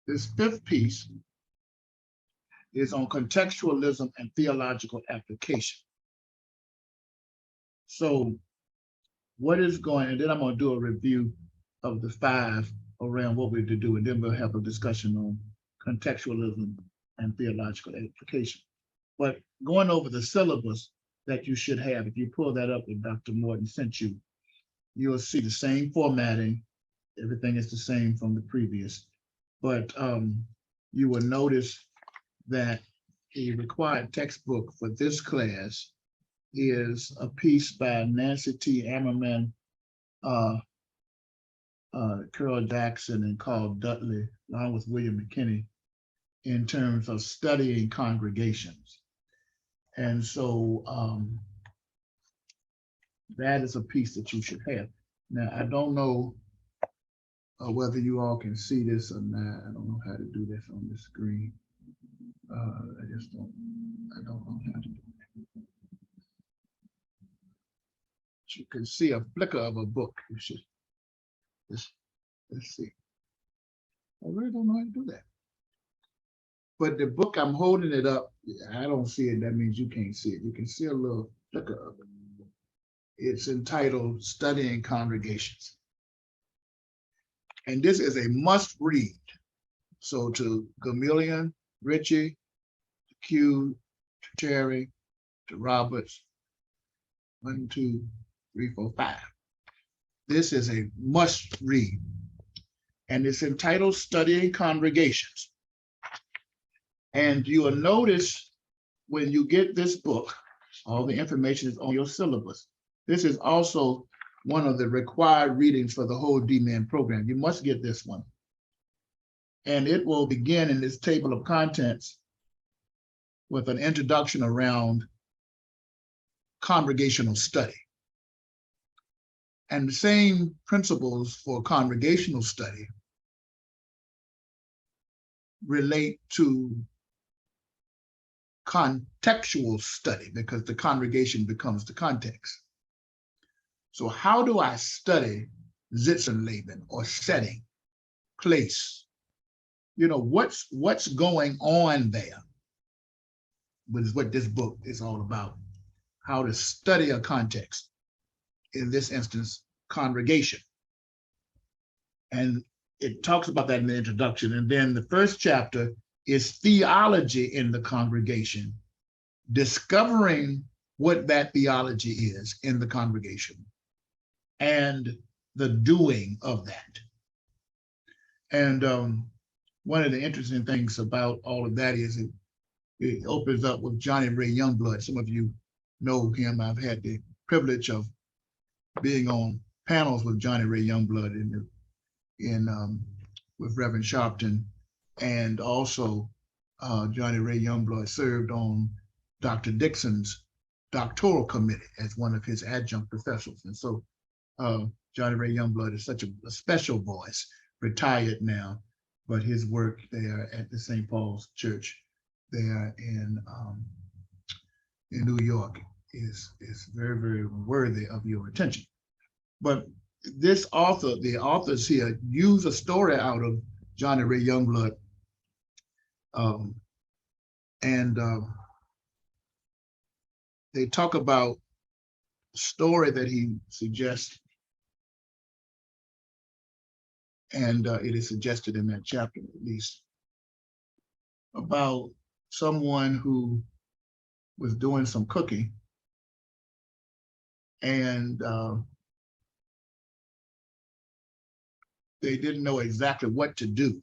This fifth piece is on contextualism and theological application. So what is going, and then I'm going to do a review of the 5 around what we're to do, and then we'll have a discussion on contextualism and theological application. But going over the syllabus that you should have, if you pull that up that Dr. Morton sent you, you'll see the same formatting. Everything is the same from the previous. But you will notice that the required textbook for this class is a piece by Nancy T. Ammerman, Carol Jackson, and Carl Dudley, along with William McKinney, in terms of studying congregations. And so that is a piece that you should have. Now, I don't know whether you all can see this or not. I don't know how to do this on the screen. I don't know how to do that. You can see a flicker of a book. You should, let's see. I really don't know how to do that. But the book, I'm holding it up. I don't see it. That means you can't see it. You can see a little flicker of it. It's entitled Studying Congregations. And this is a must read. So to Gamillion, Richie, to Q, to Terry, to Roberts, 1, 2, 3, 4, 5. This is a must read. And it's entitled Studying Congregations. And you will notice when you get this book, all the information is on your syllabus. This is also one of the required readings for the whole D-Man program. You must get this one. And it will begin in this table of contents with an introduction around congregational study. And the same principles for congregational study relate to contextual study, because the congregation becomes the context. So how do I study Sitzenleben, or setting, place? You know, what's going on there, which is what this book is all about. How to study a context, in this instance, congregation. And it talks about that in the introduction. And then the first chapter is theology in the congregation, discovering what that theology is in the congregation and the doing of that. And one of the interesting things about all of that is it opens up with Johnny Ray Youngblood. Some of you know him. I've had the privilege of being on panels with Johnny Ray Youngblood with Reverend Sharpton, and also Johnny Ray Youngblood served on Dr. Dixon's doctoral committee as one of his adjunct professors. And so Johnny Ray Youngblood is such a special voice, retired now, but his work there at the St. Paul's Church there in New York is very, very worthy of your attention. But this author, the authors here, use a story out of Johnny Ray Youngblood, and they talk about a story that he suggests, and it is suggested in that chapter at least, about someone who was doing some cooking, and they didn't know exactly what to do.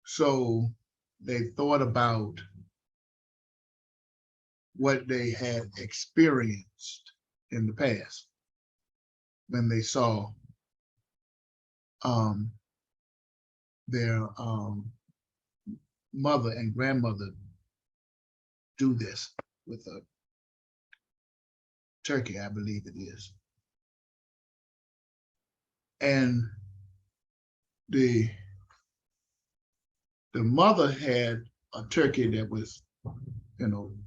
So they thought about what they had experienced in the past when they saw their mother and grandmother do this with a turkey, I believe it is. And the mother had a turkey that was,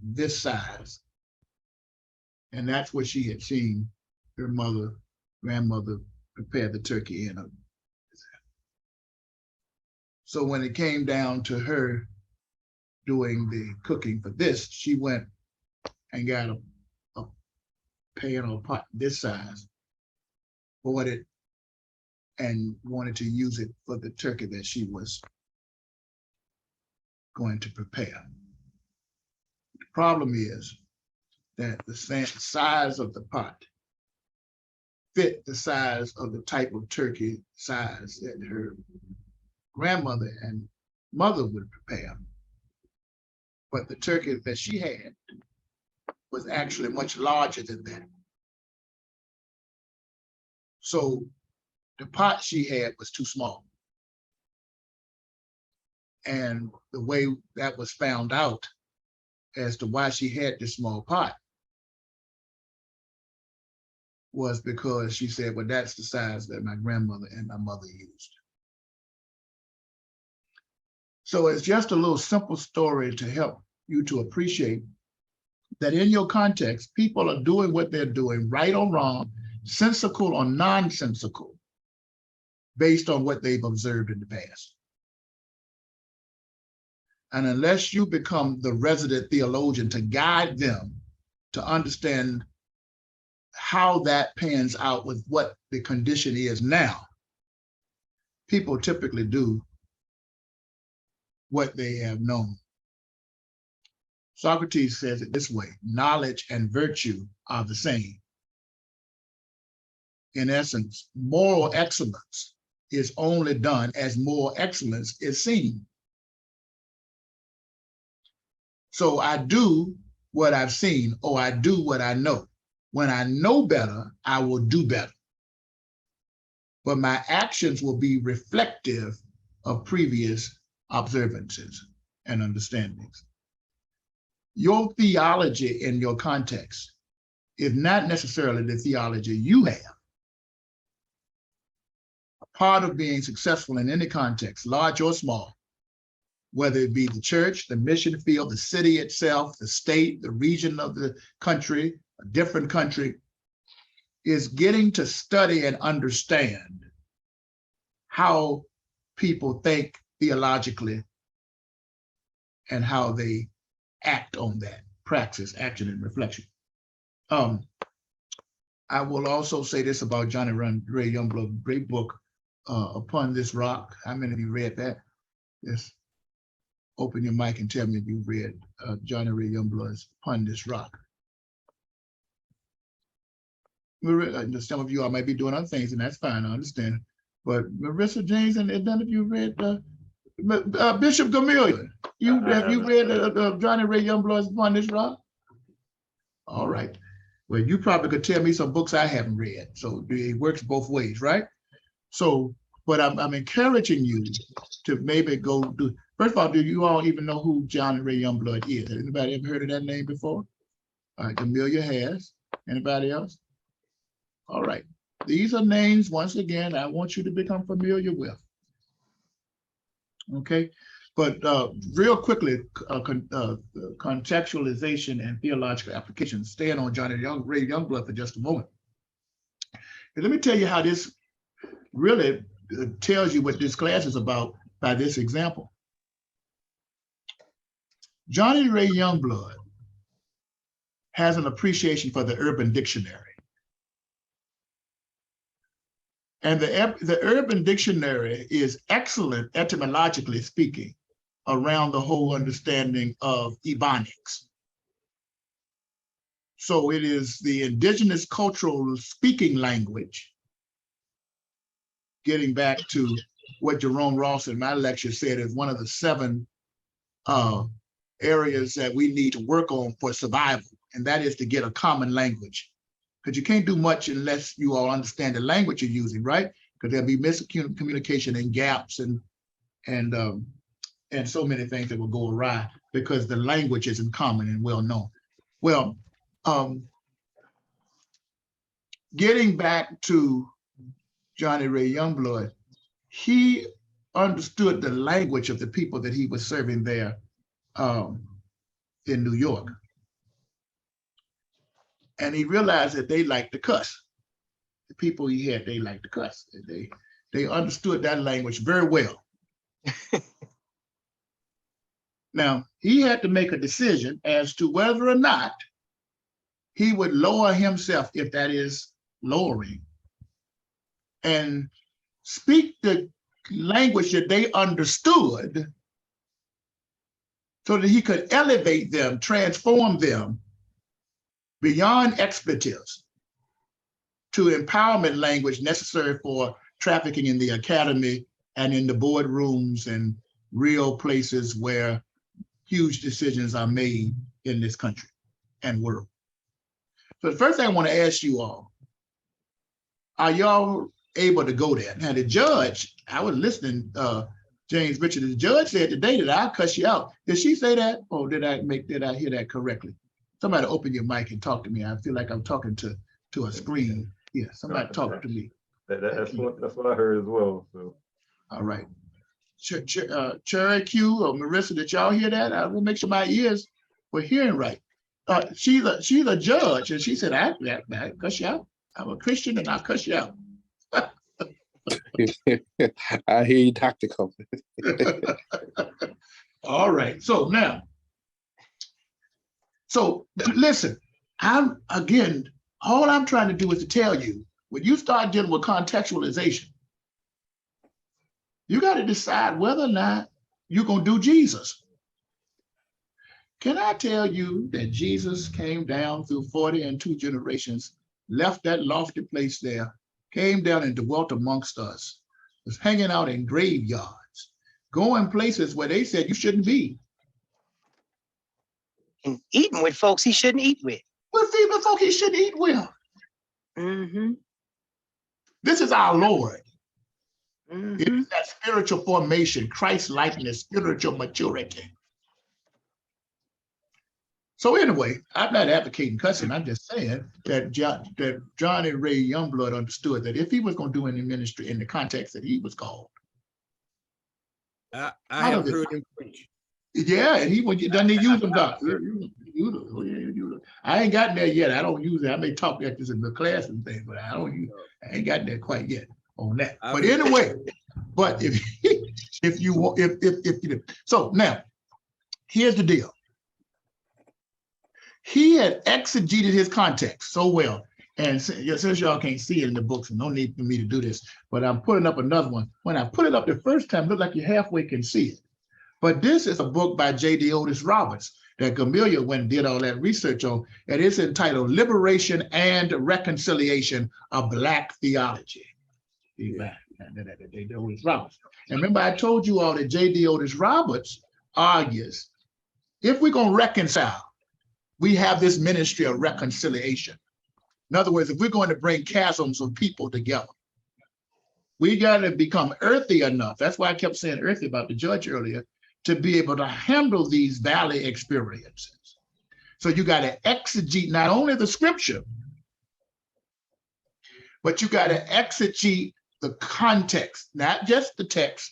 this size. And that's what she had seen her grandmother prepare the turkey in. So when it came down to her doing the cooking for this, she went and got a pan or a pot this size, bought it, and wanted to use it for the turkey that she was going to prepare. The problem is that the size of the pot fit the size of the type of turkey size that her grandmother and mother would prepare. But the turkey that she had was actually much larger than that. So the pot she had was too small. And the way that was found out as to why she had this small pot was because she said, well, that's the size that my grandmother and my mother used. So it's just a little simple story to help you to appreciate that in your context, people are doing what they're doing, right or wrong, sensical or nonsensical, based on what they've observed in the past. And unless you become the resident theologian to guide them to understand how that pans out with what the condition is now, people typically do what they have known. Socrates says it this way: knowledge and virtue are the same. In essence, moral excellence is only done as moral excellence is seen. So I do what I've seen, or I do what I know. When I know better, I will do better. But my actions will be reflective of previous observances and understandings. Your theology in your context is not necessarily the theology you have. A part of being successful in any context, large or small, whether it be the church, the mission field, the city itself, the state, the region of the country, a different country, is getting to study and understand how people think theologically and how they act on that, praxis, action, and reflection. I will also say this about Johnny Ray Youngblood, great book, Upon This Rock. How many of you read that? Yes. Open your mic and tell me if you've read Johnny Ray Youngblood's Upon This Rock. Some of you all might be doing other things, and that's fine, I understand. But Marissa James and none of you read Bishop Gamillion. Have you read Johnny Ray Youngblood's Upon This Rock? All right. Well, you probably could tell me some books I haven't read. So it works both ways, right? So, but I'm encouraging you to maybe go do. First of all, do you all even know who Johnny Ray Youngblood is? Has anybody ever heard of that name before? All right, Amelia has. Anybody else? All right. These are names, once again, I want you to become familiar with. Okay. But real quickly, contextualization and theological application. Staying on Johnny Ray Youngblood for just a moment. And let me tell you how this really tells you what this class is about by this example. Johnny Ray Youngblood has an appreciation for the Urban Dictionary. And the Urban Dictionary is excellent, etymologically speaking, around the whole understanding of Ebonics. So it is the indigenous cultural speaking language, getting back to what Jerome Ross in my lecture said is one of the 7 areas that we need to work on for survival, and that is to get a common language. Because you can't do much unless you all understand the language you're using, right? Because there'll be miscommunication and gaps and so many things that will go awry because the language isn't common and well known. Well, getting back to Johnny Ray Youngblood, he understood the language of the people that he was serving there in New York. And he realized that they liked to cuss. The people he had, they liked to cuss. They understood that language very well. Now, he had to make a decision as to whether or not he would lower himself, if that is lowering, and speak the language that they understood so that he could elevate them, transform them beyond expertise to empowerment language necessary for trafficking in the academy and in the boardrooms and real places where huge decisions are made in this country and world. So the first thing I want to ask you all, are y'all able to go there? Now the judge, I was listening, James Richard, the judge said today that I'll cuss you out. Did she say that? Or did I hear that correctly? Somebody open your mic and talk to me. I feel like I'm talking to a screen. Yeah, somebody talk to me. That's what I heard as well. So. All right. Cherry Q or Marissa, did y'all hear that? I will make sure my ears were hearing right. She's a judge, and she said, I cuss you out. I'm a Christian, and I'll cuss you out. I hear you, Dr. Coleman. All right. So now, listen, all I'm trying to do is to tell you, when you start dealing with contextualization, you got to decide whether or not you're going to do Jesus. Can I tell you that Jesus came down through 40 and 2 generations, left that lofty place there, came down and dwelt amongst us, was hanging out in graveyards, going places where they said you shouldn't be. And eating with folks he shouldn't eat with. With people folk he shouldn't eat with. Mm-hmm. This is our Lord. Mm-hmm. It is that spiritual formation, Christ-likeness, spiritual maturity. So anyway, I'm not advocating cussing. I'm just saying that Johnny Ray Youngblood understood that if he was going to do any ministry in the context that he was called. I have heard him preach. Yeah, and he doesn't he use them, Doc? I ain't gotten there yet. I don't use it. I may talk like this in the class and things, but I ain't gotten there quite yet on that. But anyway, but if you want, so now here's the deal. He had exegeted his context so well. And since y'all can't see it in the books, and no need for me to do this, but I'm putting up another one. When I put it up the first time, it looked like you halfway can see it. But this is a book by J.D. Otis Roberts that Camelia went and did all that research on, and it's entitled Liberation and Reconciliation of Black Theology. Yeah. J.D. Otis Roberts. And remember, I told you all that J.D. Otis Roberts argues, if we're going to reconcile, we have this ministry of reconciliation. In other words, if we're going to bring chasms of people together, we got to become earthy enough. That's why I kept saying earthy about the judge earlier, to be able to handle these valley experiences. So you got to exegete not only the scripture, but you got to exegete the context, not just the text,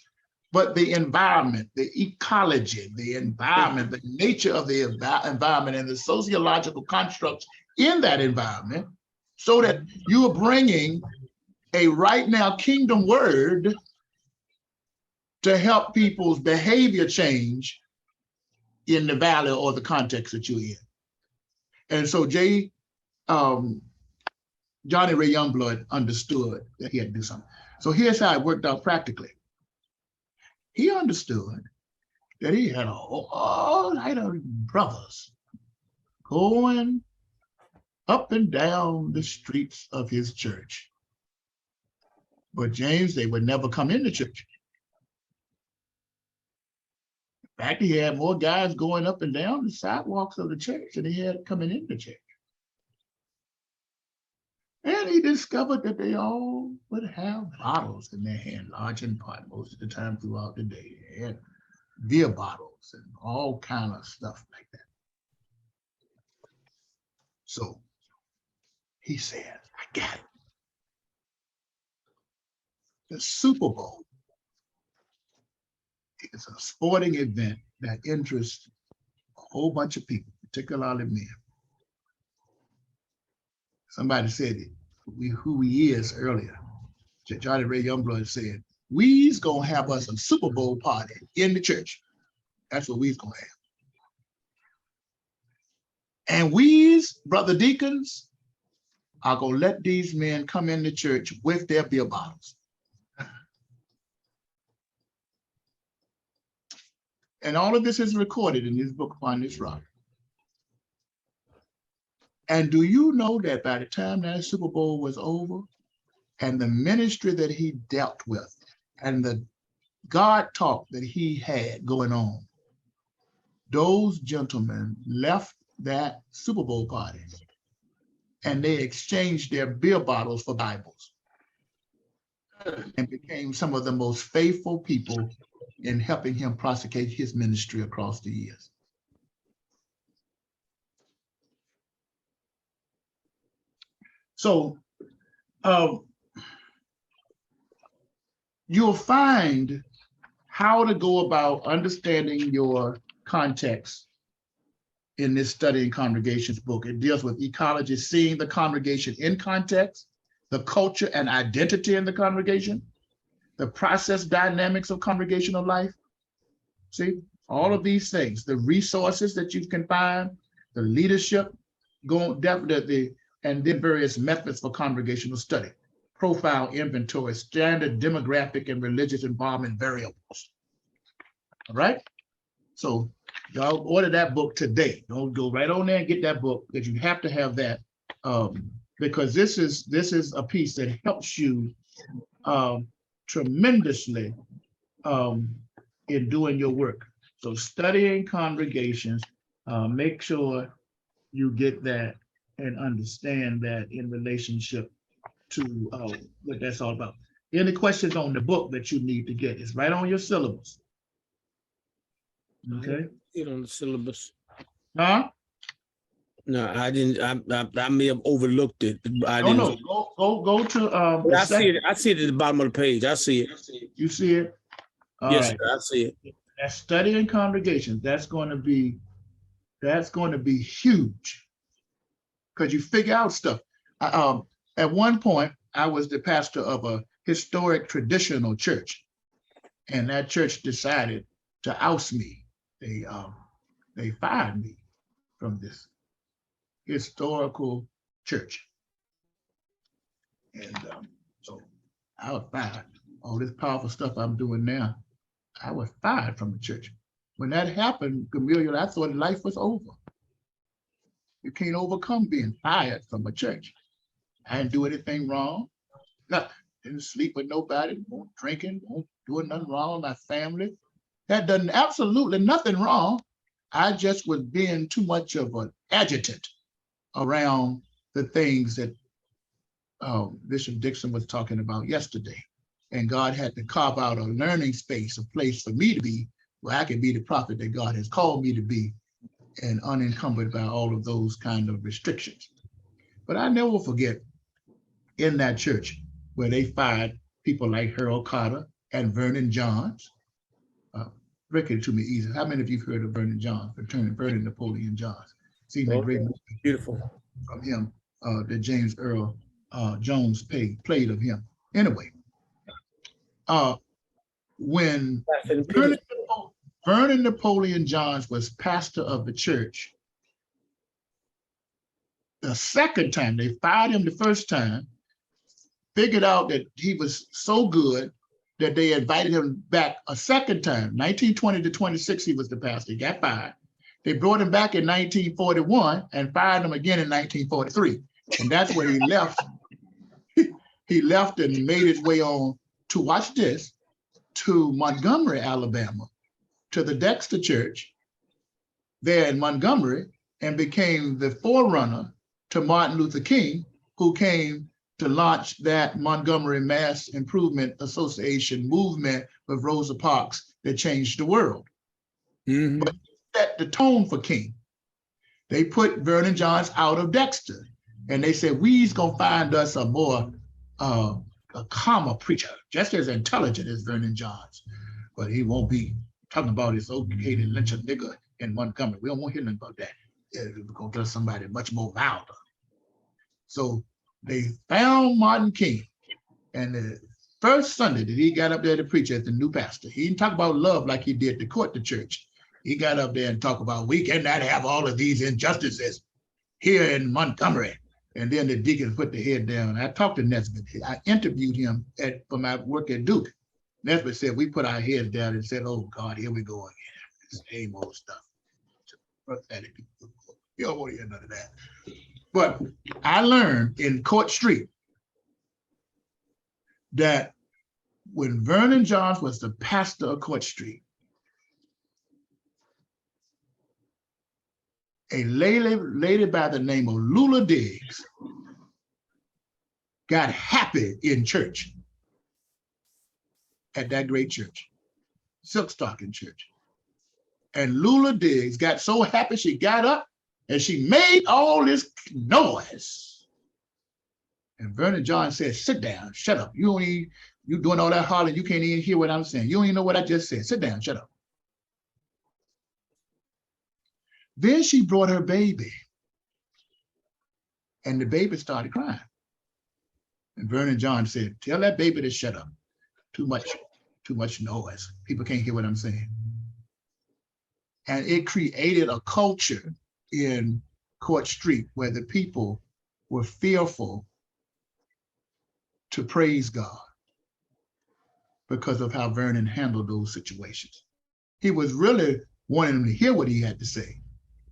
but the environment, the ecology, the environment, the nature of the environment and the sociological constructs in that environment, so that you are bringing a right now kingdom word to help people's behavior change in the valley or the context that you're in. And so Johnny Ray Youngblood understood that he had to do something. So here's how it worked out practically. He understood that he had a whole lot of brothers going up and down the streets of his church. But James, they would never come into church. In fact, he had more guys going up and down the sidewalks of the church than he had coming into church. And he discovered that they all would have bottles in their hand, large in part, most of the time throughout the day. They had beer bottles and all kind of stuff like that. So he said, I got it. The Super Bowl is a sporting event that interests a whole bunch of people, particularly men. Somebody said it, who he is earlier. Johnny Ray Youngblood said, we's gonna have us a Super Bowl party in the church. That's what we's gonna have. And we's, brother deacons, are gonna let these men come in the church with their beer bottles. And all of this is recorded in this book, Upon This Rock. And do you know that by the time that Super Bowl was over, and the ministry that he dealt with, and the God talk that he had going on, those gentlemen left that Super Bowl party and they exchanged their beer bottles for Bibles and became some of the most faithful people in helping him prosecute his ministry across the years. So you'll find how to go about understanding your context in this Study in Congregations book. It deals with ecology, seeing the congregation in context, the culture and identity in the congregation, the process dynamics of congregational life. See, all of these things, the resources that you can find, the leadership, going definitely, and then various methods for congregational study, profile inventory, standard demographic and religious involvement variables. All right? So y'all order that book today. Don't go right on there and get that book, because you have to have that, because this is a piece that helps you tremendously in doing your work. So studying congregations, make sure you get that and understand that in relationship to what that's all about. Any questions on the book that you need to get? It's right on your syllabus. Okay. It on the syllabus. Huh? No, I didn't. I may have overlooked it. I No, didn't. no. Go to I see it. I see it at the bottom of the page. I see it. You see it? All yes, right. sir, I see it. That studying congregations, that's going to be huge, because you figure out stuff. At one point, I was the pastor of a historic traditional church, and that church decided to oust me. They fired me from this historical church, and so I was fired. All this powerful stuff I'm doing now, I was fired from the church. When that happened, Camille, I thought life was over. You can't overcome being fired from a church. I didn't do anything wrong. Nothing. Didn't sleep with nobody, won't drinking, won't doing nothing wrong with my family. That done absolutely nothing wrong. I just was being too much of an adjutant around the things that Bishop Dixon was talking about yesterday. And God had to carve out a learning space, a place for me to be, where I can be the prophet that God has called me to be, and unencumbered by all of those kind of restrictions. But I never forget in that church where they fired people like Harold Carter and Vernon Johns. Break it to me easy. How many of you have heard of Vernon Johns, Vernon Napoleon Johns? Seen that great movie Beautiful. from him that James Earl Jones played of him. Anyway, when Vernon Napoleon Johns was pastor of the church, the second time, they fired him the first time, figured out that he was so good that they invited him back a second time. 1920 to 26, he was the pastor, he got fired. They brought him back in 1941 and fired him again in 1943. And that's where he left. He left and made his way on to, watch this, to Montgomery, Alabama, to the Dexter Church there in Montgomery, and became the forerunner to Martin Luther King, who came to launch that Montgomery Mass Improvement Association movement with Rosa Parks that changed the world. Mm-hmm. But set the tone for King. They put Vernon Johns out of Dexter, and they said, we's gonna find us a more a calmer preacher, just as intelligent as Vernon Johns, but he won't be talking about his educated lyncher nigger in Montgomery. We don't want to hear nothing about that. We're gonna get somebody much more milder. So they found Martin King, and first Sunday that he got up there to preach as the new pastor, he didn't talk about love like he did to court the church. He got up there and talked about, we cannot have all of these injustices here in Montgomery. And then the deacons put their head down. I talked to Nesbitt. I interviewed him for my work at Duke. Nesbitt said, we put our heads down and said, oh God, here we go again. This same old stuff. You don't want to hear none of that. But I learned in Court Street that when Vernon Johns was the pastor of Court Street, a lady by the name of Lula Diggs got happy in church at that great church, Silk Stocking Church. And Lula Diggs got so happy she got up and she made all this noise. And Vernon John said, sit down, shut up. You doing all that hollering, you can't even hear what I'm saying. You don't even know what I just said. Sit down, shut up. Then she brought her baby, and the baby started crying. And Vernon John said, tell that baby to shut up. Too much noise. People can't hear what I'm saying. And it created a culture in Court Street where the people were fearful to praise God because of how Vernon handled those situations. He was really wanting them to hear what he had to say,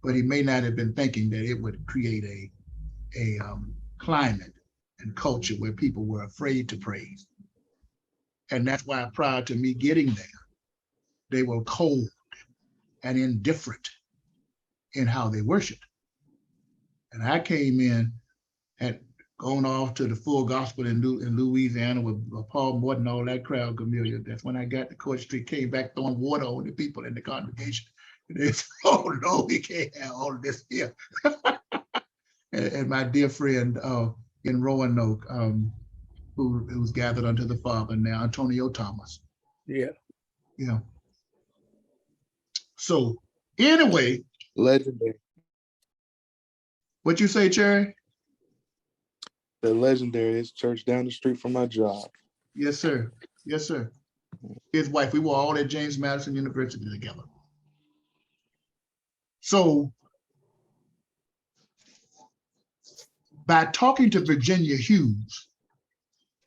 but he may not have been thinking that it would create a climate and culture where people were afraid to praise. And that's why prior to me getting there, they were cold and indifferent in how they worshiped. And I came in, had gone off to the full gospel in Louisiana with Paul Morton, all that crowd, Camilla. That's when I got to Court Street, came back throwing water on the people in the congregation. And they said, oh no, we can't have all of this here. and my dear friend in Roanoke, who's gathered unto the Father now, Antonio Thomas. Yeah. You know. So anyway. Legendary. What you say, Cherry? The legendary is church down the street from my job. Yes, sir. Yes, sir. His wife, we were all at James Madison University together. So by talking to Virginia Hughes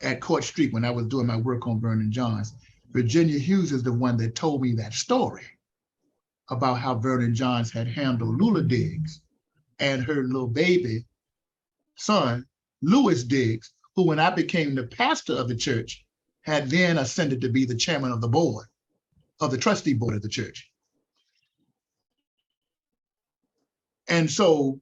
at Court Street when I was doing my work on Vernon Johns, Virginia Hughes is the one that told me that story about how Vernon Johns had handled Lula Diggs and her little baby son, Louis Diggs, who when I became the pastor of the church, had then ascended to be the chairman of the board, of the trustee board of the church. And so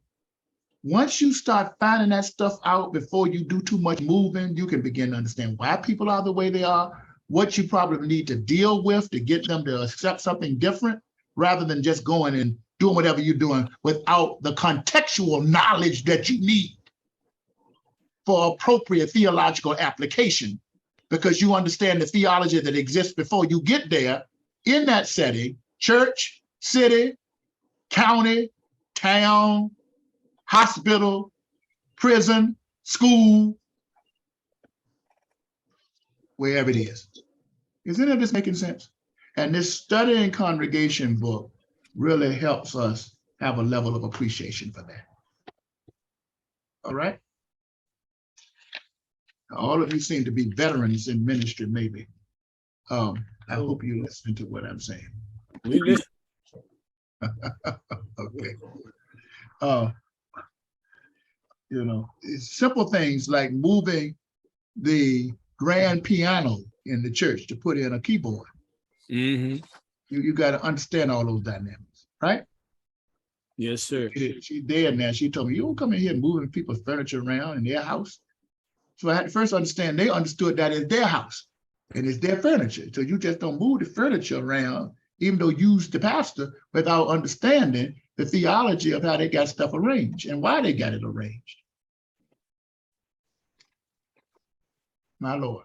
once you start finding that stuff out before you do too much moving, you can begin to understand why people are the way they are, what you probably need to deal with to get them to accept something different, rather than just going and doing whatever you're doing without the contextual knowledge that you need for appropriate theological application, because you understand the theology that exists before you get there in that setting, church, city, county, town, hospital, prison, school, wherever it is. Is any of this making sense? And this studying congregation book really helps us have a level of appreciation for that. All right? All of you seem to be veterans in ministry, maybe. I hope you listen to what I'm saying. We listen. Okay. You know, it's simple things like moving the grand piano in the church to put in a keyboard. Mm-hmm. You got to understand all those dynamics, right? Yes, sir. She's dead now. She told me, you don't come in here moving people's furniture around in their house. So I had to first understand they understood that it's their house and it's their furniture. So you just don't move the furniture around, even though you use the pastor, without understanding the theology of how they got stuff arranged and why they got it arranged. My Lord.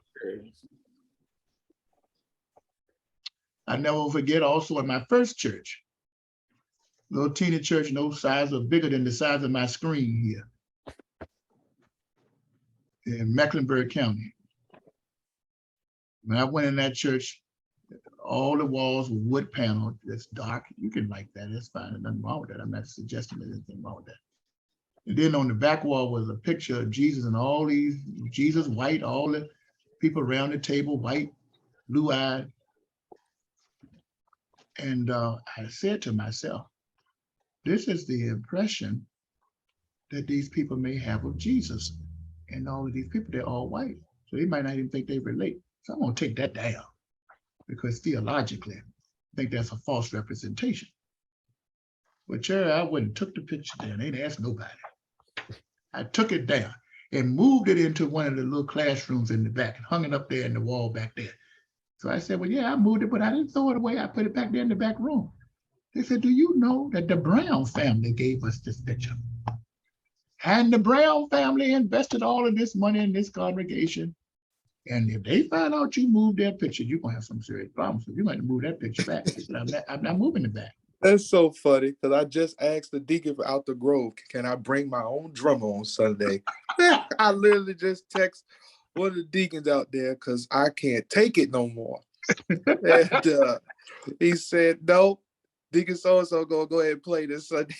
I never forget also in my first church, little teeny church, no size or bigger than the size of my screen here in Mecklenburg County. When I went in that church, all the walls were wood paneled. It's dark. You can like that. It's fine. There's nothing wrong with that. I'm not suggesting there's anything wrong with that. And then on the back wall was a picture of Jesus and all these, Jesus white, all the people around the table, white, blue-eyed. And I said to myself, this is the impression that these people may have of Jesus. And all of these people, they're all white. So they might not even think they relate. So I'm gonna take that down because theologically, I think that's a false representation. But Cherry, I went and took the picture down. They didn't ask nobody. I took it down and moved it into one of the little classrooms in the back and hung it up there in the wall back there. So I said, well, yeah, I moved it, but I didn't throw it away. I put it back there in the back room. They said, do you know that the Brown family gave us this picture? And the Brown family invested all of this money in this congregation. And if they find out you moved their picture, you're going to have some serious problems. So you're going to move that picture back. I'm not moving it back. That's so funny because I just asked the deacon out the Grove, can I bring my own drummer on Sunday? I literally just text one of the deacons out there because I can't take it no more. And he said, no, Deacon so-and-so gonna go ahead and play this Sunday.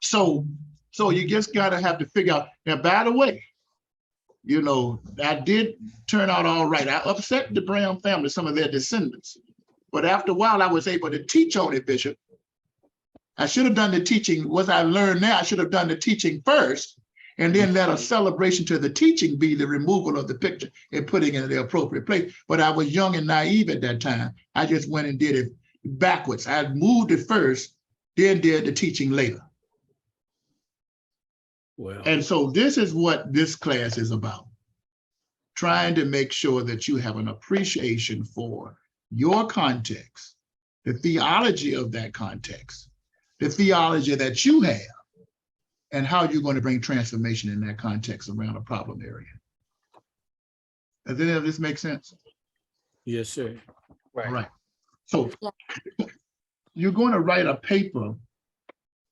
So you just gotta have to figure out. Now, by the way, you know, I did turn out all right. I upset the Brown family, some of their descendants. But after a while, I was able to teach on it, Bishop. I should have done the teaching. What I learned now, I should have done the teaching first, and then let a celebration to the teaching be the removal of the picture and putting it in the appropriate place. But I was young and naive at that time. I just went and did it backwards. I moved it first, then did the teaching later. Well, And so this is what this class is about. Trying to make sure that you have an appreciation for your context, the theology of that context, the theology that you have, and how you're going to bring transformation in that context around a problem area. Does any of this make sense? yes, sir. Right. All right. So you're going to write a paper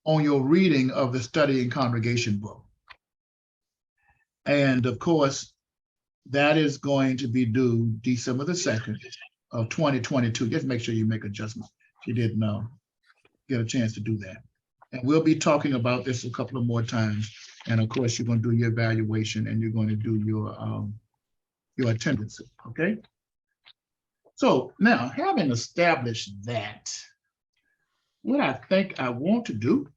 on your reading of the Study and Congregation book. And of course, that is going to be due December the 2nd of 2022. Just make sure you make adjustments. If you didn't get a chance to do that. And we'll be talking about this a couple of more times. And of course, you're going to do your evaluation and you're going to do your attendance, okay? So now, having established that, what I think I want to do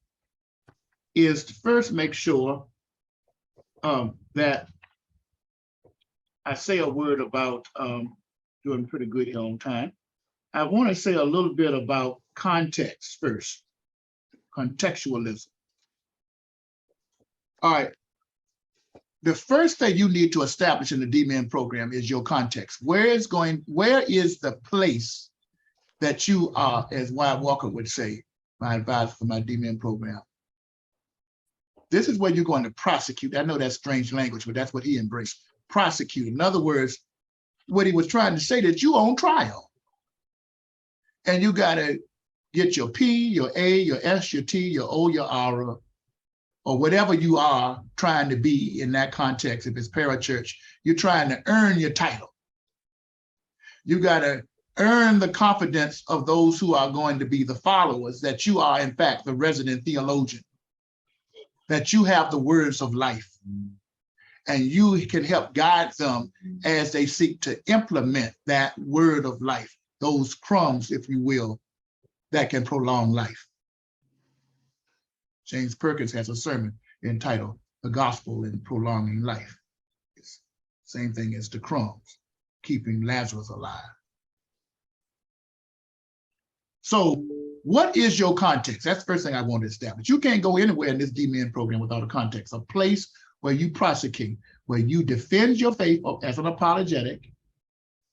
is to first make sure that I say a word about doing pretty good here on time. I want to say a little bit about context first, contextualism. All right. The first thing you need to establish in the D-Min program is your context. Where is the place that you are, as Wyatt Walker would say, my advisor for my D-Min program. This is where you're going to prosecute. I know that's strange language, but that's what he embraced. Prosecute. In other words, what he was trying to say that you on trial. And you got to get your P, your A, your S, your T, your O, your R, or whatever you are trying to be in that context. If it's parachurch, you're trying to earn your title. You got to earn the confidence of those who are going to be the followers, that you are, in fact, the resident theologian, that you have the words of life, and you can help guide them as they seek to implement that word of life, those crumbs, if you will, that can prolong life. James Perkins has a sermon entitled The Gospel in Prolonging Life. It's the same thing as the crumbs, keeping Lazarus alive. So what is your context? That's the first thing I want to establish. You can't go anywhere in this D-Min program without a context, a place where you prosecute, where you defend your faith as an apologetic.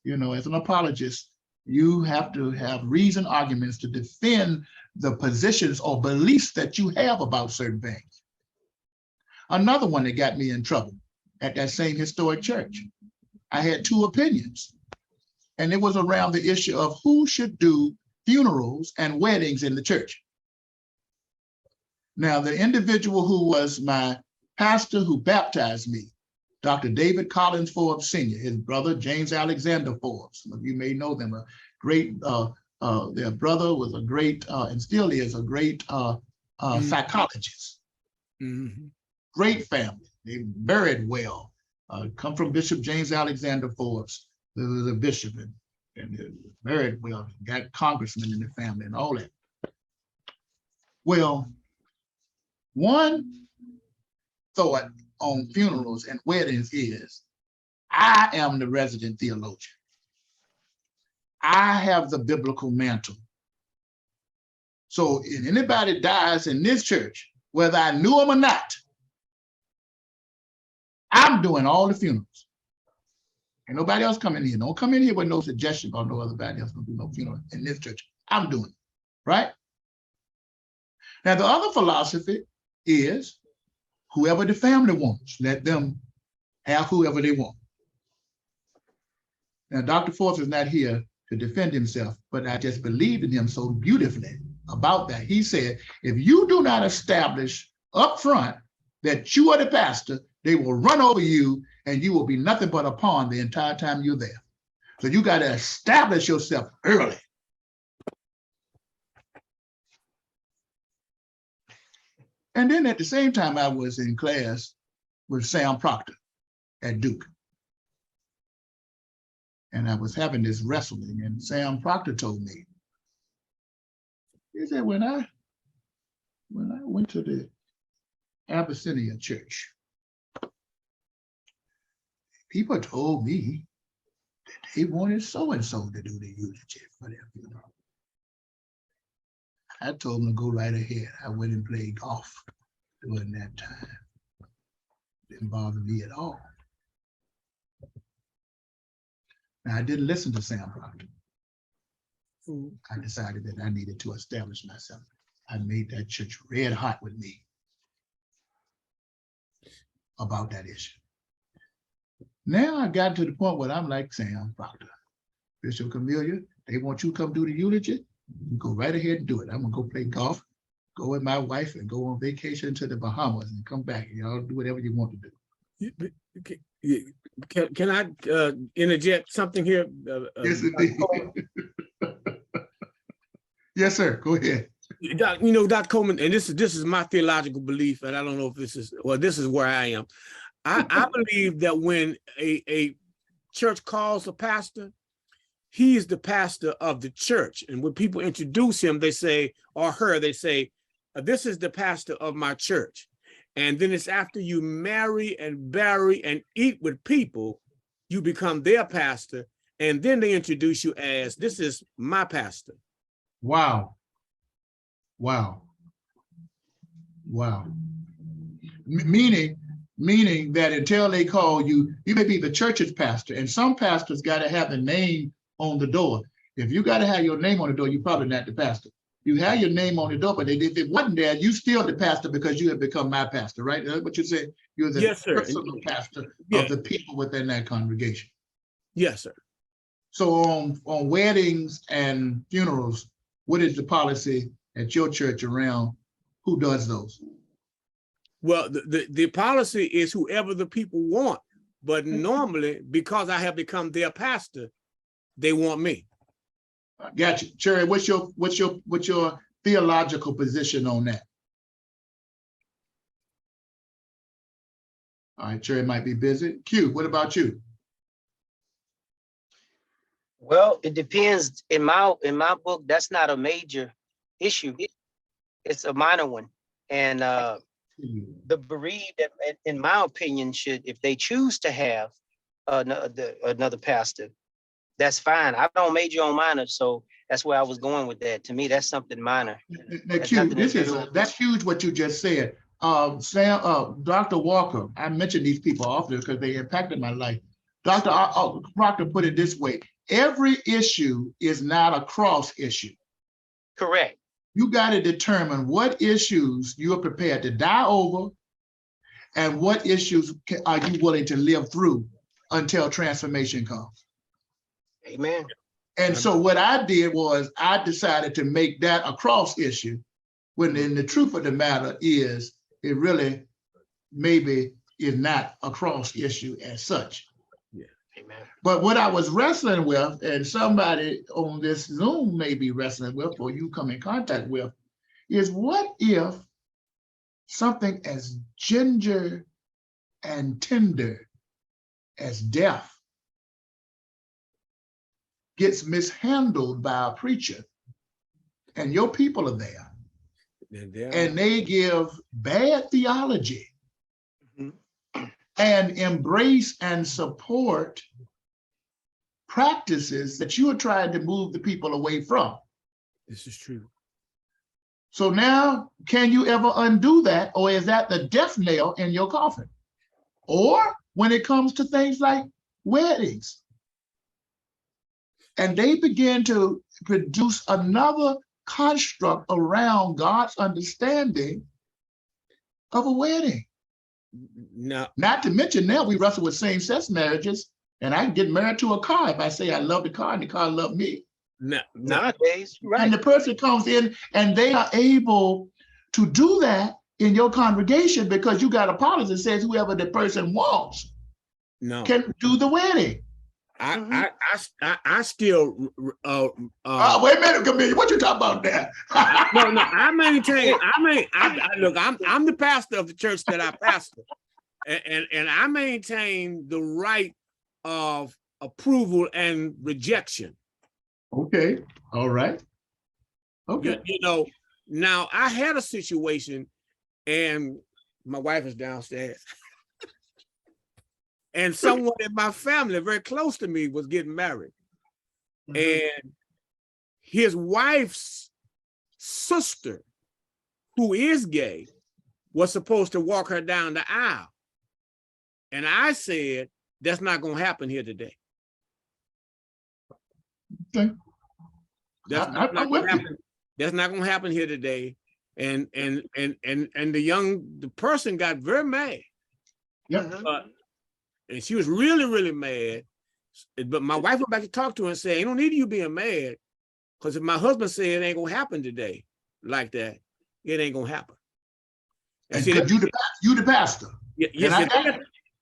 You know, as an apologist, you have to have reasoned arguments to defend the positions or beliefs that you have about certain things. Another one that got me in trouble at that same historic church, I had two opinions, and it was around the issue of who should do funerals and weddings in the church. Now, the individual who was my pastor who baptized me, Dr. David Collins Forbes Sr., his brother, James Alexander Forbes. Some of you may know them, a great, their brother was a great, and still is a great psychologist. Great family, they buried well. Come from Bishop James Alexander Forbes, who was a bishop and buried well, got congressmen in the family and all that. Well, one thought on funerals and weddings is, I am the resident theologian. I have the biblical mantle. So if anybody dies in this church, whether I knew them or not, I'm doing all the funerals. Ain't nobody else come in here. Don't come in here with no suggestion about no other body else gonna do no funeral in this church. I'm doing it, right? Now, the other philosophy is whoever the family wants, let them have whoever they want. Now, Dr. Forbes is not here to defend himself, but I just believed in him so beautifully about that. He said, if you do not establish up front that you are the pastor, they will run over you and you will be nothing but a pawn the entire time you're there. So you got to establish yourself early. And then at the same time, I was in class with Sam Proctor at Duke. And I was having this wrestling, and Sam Proctor told me, he said, when I went to the Abyssinia church, people told me that they wanted so-and-so to do the eulogy for their funeral. I told them to go right ahead. I went and played golf during that time. Didn't bother me at all. Now, I didn't listen to Sam Proctor. I decided that I needed to establish myself. I made that church red hot with me about that issue. Now I got to the point where I'm like Sam Proctor. Bishop Camellia, they want you to come do the eulogy, you go right ahead and do it. I'm gonna go play golf, go with my wife and go on vacation to the Bahamas and come back. Y'all do whatever you want to do. Can I interject something here? Yes, indeed. Yes, sir. Go ahead. You know, Dr. Coleman, and this is my theological belief, and I don't know if this is, well, this is where I am. I believe that when a church calls a pastor, he is the pastor of the church. And when people introduce him, they say, or her, they say, this is the pastor of my church. And then it's after you marry and bury and eat with people, you become their pastor. And then they introduce you as, this is my pastor. Wow. Wow. Wow. Meaning that until they call you, you may be the church's pastor, and some pastors got to have the name on the door. If you got to have your name on the door, you're probably not the pastor. You have your name on the door, but if it wasn't there, you still the pastor because you have become my pastor, right? That's what you said. You're the Yes, sir. personal pastor of the people within that congregation. Yes, sir. So on weddings and funerals, what is the policy at your church around who does those? Well, the policy is whoever the people want, but normally because I have become their pastor, they want me. Got you, Cherry. What's your theological position on that? All right, Cherry might be busy. Q, what about you? Well, it depends. In my book, that's not a major issue. It's a minor one. And the bereaved, in my opinion, should, if they choose to have another pastor, that's fine. I don't major on minor, so that's where I was going with that. To me, that's something minor. Now, Q, that's huge what you just said. Dr. Walker, I mention these people often because they impacted my life. Dr. Proctor put it this way: every issue is not a cross issue. Correct. You got to determine what issues you are prepared to die over and what issues are you willing to live through until transformation comes. Amen. And so what I did was I decided to make that a cross issue when in the truth of the matter is it really maybe is not a cross issue as such. Amen. But what I was wrestling with, and somebody on this Zoom may be wrestling with, or you come in contact with, is what if something as ginger and tender as death gets mishandled by a preacher, and your people are there, and they give bad theology and embrace and support practices that you are trying to move the people away from. This is true. So now, can you ever undo that? Or is that the death nail in your coffin? Or when it comes to things like weddings, and they begin to produce another construct around God's understanding of a wedding. Now, Not to mention now we wrestle with same-sex marriages, and I can get married to a car if I say I love the car and the car love me. Nowadays, right. And the person comes in and they are able to do that in your congregation because you got a policy that says whoever the person wants can do the wedding. I still wait a minute, Camille, what you talking about there? no, I maintain, look, I'm the pastor of the church that I pastor, and I maintain the right of approval and rejection. Okay, all right. Okay. You know, now I had a situation, and my wife is downstairs, and someone in my family very close to me was getting married, and his wife's sister, who is gay, was supposed to walk her down the aisle. And I said, that's not going to happen here today. Okay. That's not going to happen here today. And the person got very mad. Yeah. And she was really, really mad. But my wife went back to talk to her and said, ain't no need of you being mad. Because if my husband said it ain't gonna happen today like that, it ain't gonna happen. And you the pastor. Yes,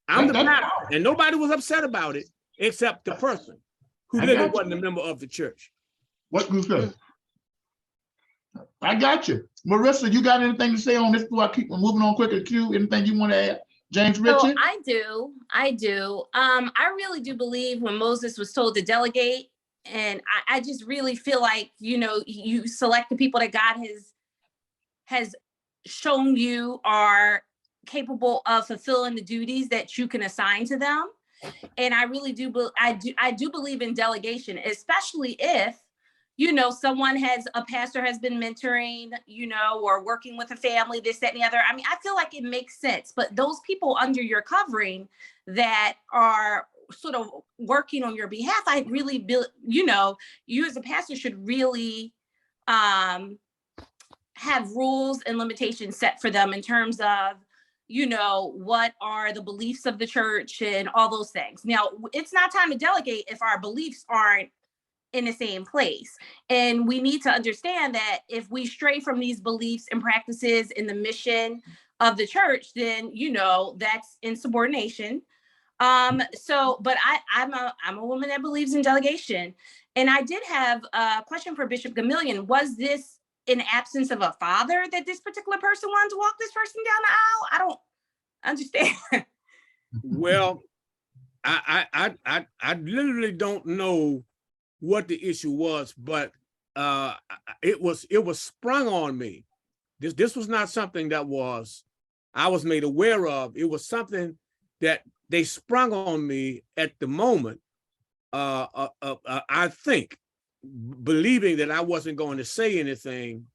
I'm the pastor. And nobody was upset about it except the person who literally wasn't a member of the church. What was good? I got you. Marissa, you got anything to say on this before I keep moving on quicker? Q, anything you want to add? James Richard? So I do. I really do believe when Moses was told to delegate, and I just really feel like, you select the people that God has shown you are capable of fulfilling the duties that you can assign to them. And I really do, I do believe in delegation, especially if, a pastor has been mentoring, or working with a family, this, that, and the other. I mean, I feel like it makes sense, but those people under your covering that are sort of working on your behalf, I really, you as a pastor should really have rules and limitations set for them in terms of, what are the beliefs of the church and all those things. Now, it's not time to delegate if our beliefs aren't in the same place. And we need to understand that if we stray from these beliefs and practices in the mission of the church, then, that's insubordination. But I'm a woman that believes in delegation. And I did have a question for Bishop Gamillion. Was this in absence of a father that this particular person wanted to walk this person down the aisle? I don't understand. Well, I literally don't know what the issue was, but it was sprung on me. This was not something that I was made aware of. It was something that they sprung on me at the moment. I think, believing that I wasn't going to say anything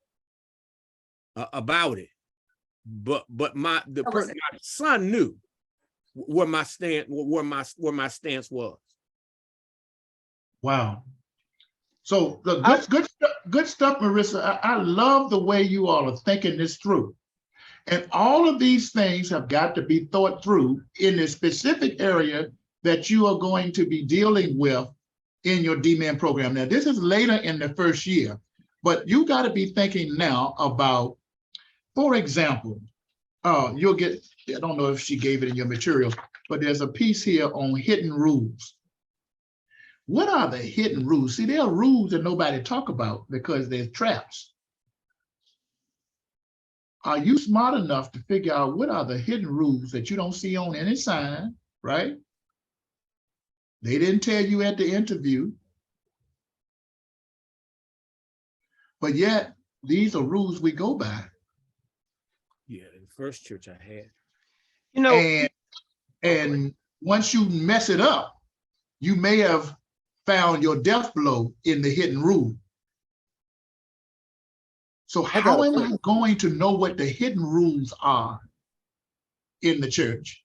about it, but my son knew where my stance was. Wow. So the good stuff, Marissa. I love the way you all are thinking this through. And all of these things have got to be thought through in the specific area that you are going to be dealing with in your D-Man program. Now, this is later in the first year, but you got to be thinking now about, for example, You'll get, I don't know if she gave it in your material, but there's a piece here on hidden rules. What are the hidden rules? See, there are rules that nobody talk about because they're traps. Are you smart enough to figure out what are the hidden rules that you don't see on any sign, right? They didn't tell you at the interview, but yet these are rules we go by. Yeah, the first church I had. You know, And once you mess it up, you may have found your death blow in the hidden rule. So how am I going to know what the hidden rules are in the church?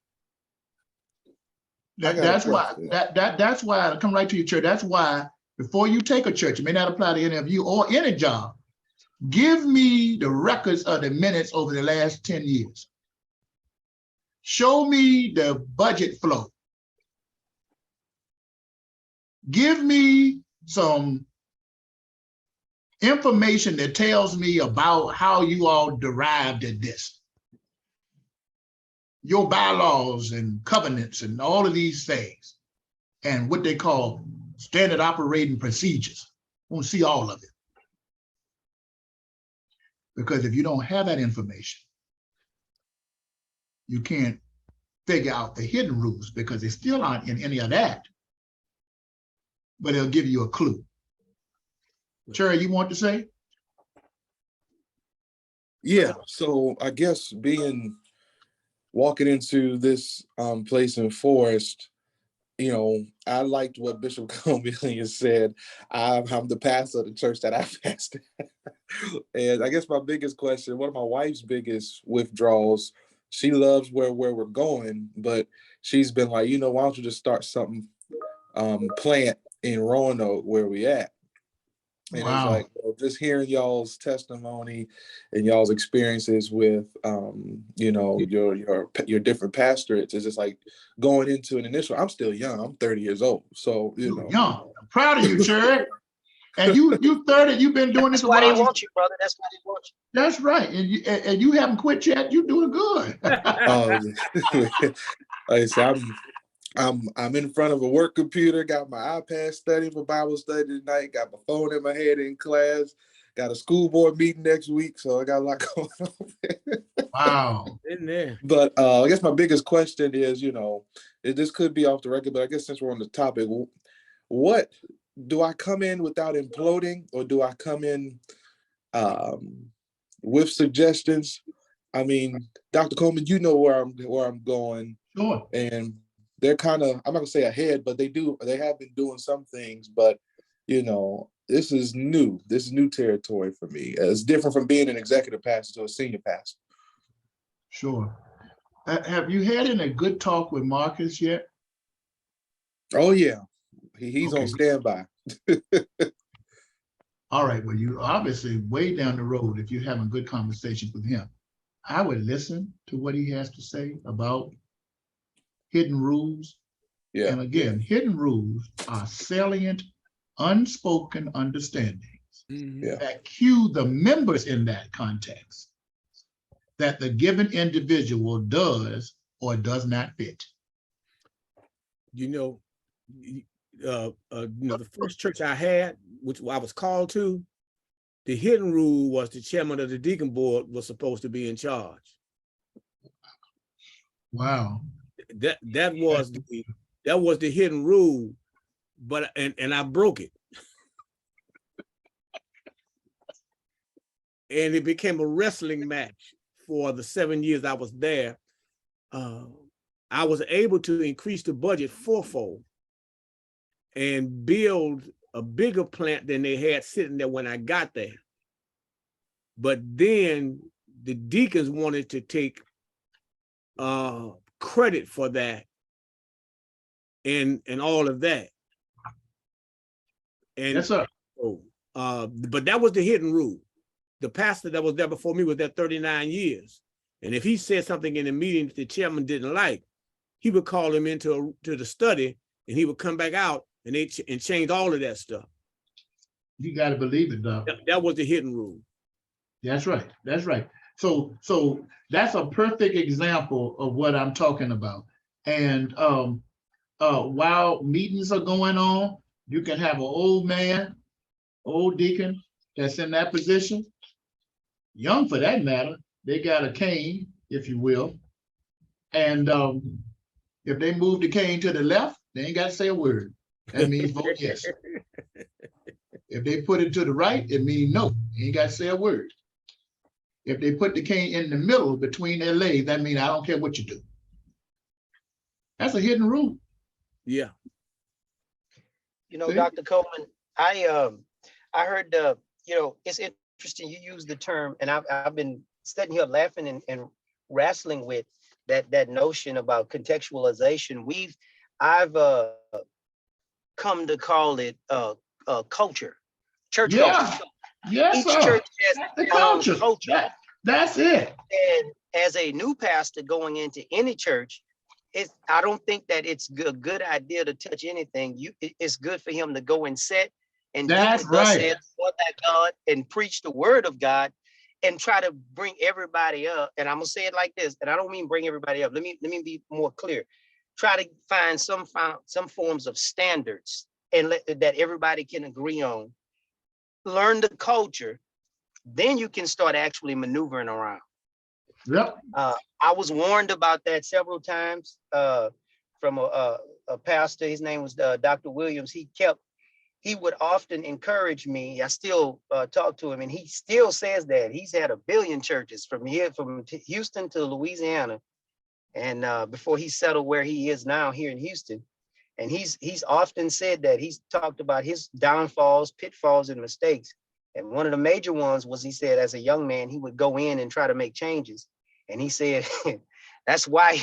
That's why I come right to your church. That's why before you take a church, it may not apply to any of you or any job. Give me the records of the minutes over the last 10 years. Show me the budget flow. Give me some information that tells me about how you all derived at this. Your bylaws and covenants and all of these things and what they call standard operating procedures. I want to see all of it. Because if you don't have that information, you can't figure out the hidden rules because they still aren't in any of that. But it'll give you a clue. Cherry, you want to say? Yeah, so I guess walking into this place in Forest, you know, I liked what Bishop Coleman said. I'm the pastor of the church that I pastored. And I guess my biggest question, one of my wife's biggest withdrawals, she loves where we're going, but she's been like, you know, why don't you just start something plant in Roanoke where we at? And Wow. it's like, well, just hearing y'all's testimony and y'all's experiences with, you know, your different pastorates is just like going into an initial. I'm still young. I'm 30 years old, so you know. Young. I'm proud of you, Cherry. And you 30. You've been doing this. that's why they want you, brother. That's why they want you. That's right. And you haven't quit yet. You're doing good. Like I said, I'm in front of a work computer, got my iPad studying for Bible study tonight, got my phone in my head in class, got a school board meeting next week, so I got a lot going on. Wow. In there. But I guess my biggest question is, you know, this could be off the record, but I guess since we're on the topic, what do I come in without imploding, or do I come in with suggestions? I mean, Dr. Coleman, you know where I'm going. Sure. And they're kind of, I'm not gonna say ahead, but they have been doing some things, but you know, this is new territory for me. It's different from being an executive pastor to a senior pastor. Sure. Have you had any good talk with Marcus yet? Oh yeah, he's Okay. on standby. All right. Well, you obviously way down the road if you're having good conversations with him. I would listen to what he has to say about hidden rules. Yeah. And again, hidden rules are salient, unspoken understandings Yeah. that cue the members in that context that the given individual does or does not fit. You know, the first church I had, which I was called to, the hidden rule was the chairman of the deacon board was supposed to be in charge. Wow. That was the hidden rule, but and I broke it. And it became a wrestling match for the 7 years I was there. I was able to increase the budget fourfold and build a bigger plant than they had sitting there when I got there. But then the deacons wanted to take credit for that and all of that. And yes, sir. But that was the hidden rule. The pastor that was there before me was there 39 years. And if he said something in a meeting that the chairman didn't like, he would call him into the study and he would come back out and change all of that stuff. You got to believe it, Doc. That was the hidden rule. That's right. That's right. So that's a perfect example of what I'm talking about. And while meetings are going on, you can have an old man, old deacon that's in that position, young for that matter. They got a cane, if you will. And if they move the cane to the left, they ain't got to say a word. That means vote yes. If they put it to the right, it means no. You ain't got to say a word. If they put the cane in the middle between their legs, that means I don't care what you do. That's a hidden rule. Yeah. You know, See? Dr. Coleman, I heard, you know, it's interesting you use the term, and I've been sitting here laughing and wrestling with that notion about contextualization. I've come to call it culture, church Yeah. culture. Yes, Each sir. church has That's the its own culture. culture. That's it. And as a new pastor going into any church, I don't think that it's a good idea to touch anything. It's good for him to go and sit and That's do what thus right. says for that God and preach the word of God and try to bring everybody up. And I'm gonna say it like this, and I don't mean bring everybody up. Let me be more clear. Try to find some forms of standards and that everybody can agree on. Learn the culture, then you can start actually maneuvering around. Yep. I was warned about that several times from a pastor. His name was Dr. Williams. He would often encourage me. I still talk to him, and he still says that he's had 1 billion churches from Houston to Louisiana, and before he settled where he is now here in Houston. And he's often said that he's talked about his downfalls, pitfalls, and mistakes. And one of the major ones was, he said, as a young man, he would go in and try to make changes. And he said, that's why,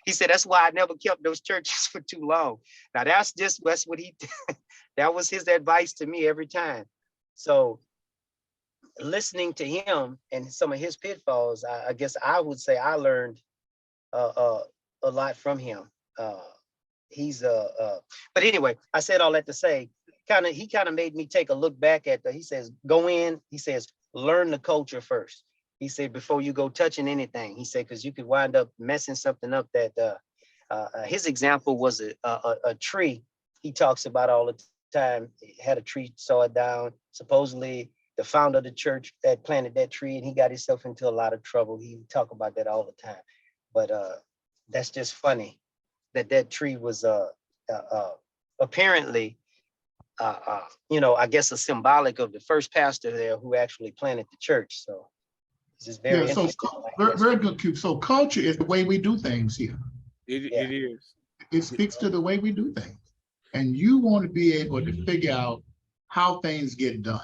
he said, that's why I never kept those churches for too long. Now that's what he, that was his advice to me every time. So listening to him and some of his pitfalls, I guess I would say I learned a lot from him. But anyway, I said all that to say, he kind of made me take a look back at he says, go in, he says, learn the culture first. He said, before you go touching anything, he said, because you could wind up messing something up that his example was a tree. He talks about all the time. He had a tree sawed down. Supposedly the founder of the church that planted that tree, and he got himself into a lot of trouble. He would talk about that all the time. But that's just funny that tree was apparently, you know, I guess a symbolic of the first pastor there who actually planted the church. So this is very interesting. Very good, Q. So culture is the way we do things here. It is. It speaks to the way we do things. And you want to be able to figure out how things get done.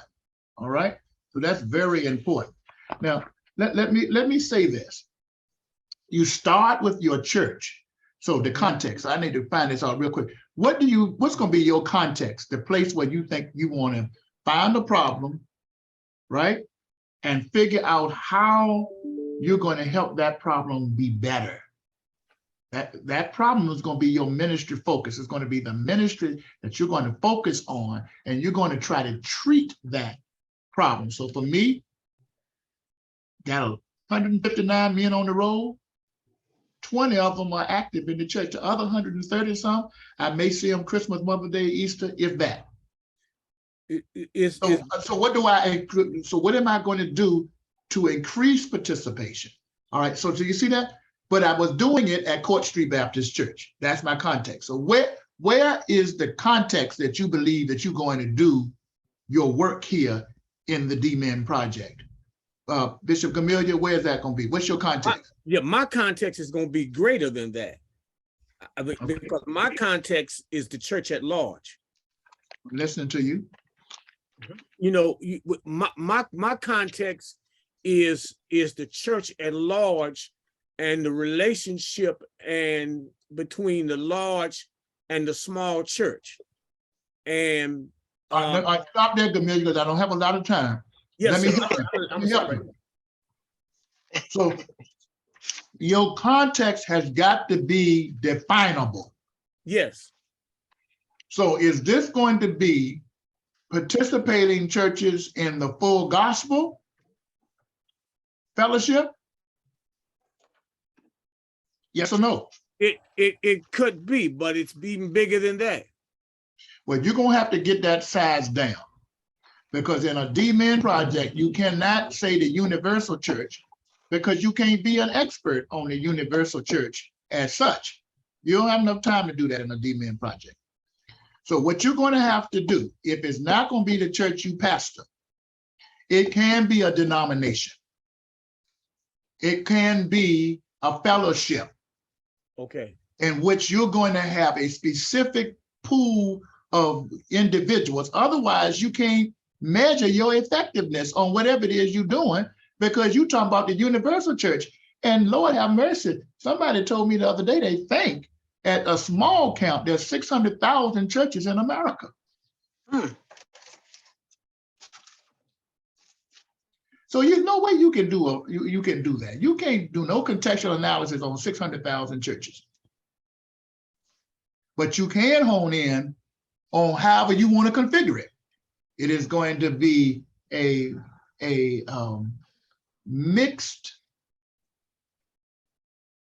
All right. So that's very important. Now, let me say this. You start with your church. So the context, I need to find this out real quick. What's going to be your context, the place where you think you want to find a problem, right? And figure out how you're going to help that problem be better. That problem is going to be your ministry focus. It's going to be the ministry that you're going to focus on, and you're going to try to treat that problem. So for me, got 159 men on the road. 20 of them are active in the church. The other 130 some, I may see them Christmas, Mother's Day, Easter, if that. So what am I going to do to increase participation? All right, so do you see that? But I was doing it at Court Street Baptist Church. That's my context. So where is the context that you believe that you're going to do your work here in the D-Men project? Bishop Camelia, where is that going to be? What's your context? My context is going to be greater than that. Because my context is the church at large. I'm listening to you. You know, my context is the church at large and the relationship and between the large and the small church. And I stop there, Camelia, because I don't have a lot of time. yes, Let me help you. So your context has got to be definable. yes. So is this going to be participating churches in the full gospel? fellowship? Yes or no? It could be, but it's even bigger than that. Well, you're gonna have to get that size down, because in a D-Min project, you cannot say the universal church, because you can't be an expert on the universal church as such. You don't have enough time to do that in a D-Min project. So what you're going to have to do, if it's not going to be the church you pastor, it can be a denomination. It can be a fellowship. Okay. In which you're going to have a specific pool of individuals. Otherwise, you can't measure your effectiveness on whatever it is you're doing, because you're talking about the universal church. And Lord have mercy, somebody told me the other day they think at a small count, there's 600,000 churches in America. So there's no way you can do you can do that. You can't do no contextual analysis on 600,000 churches. But you can hone in on however you want to configure it. It is going to be a mixed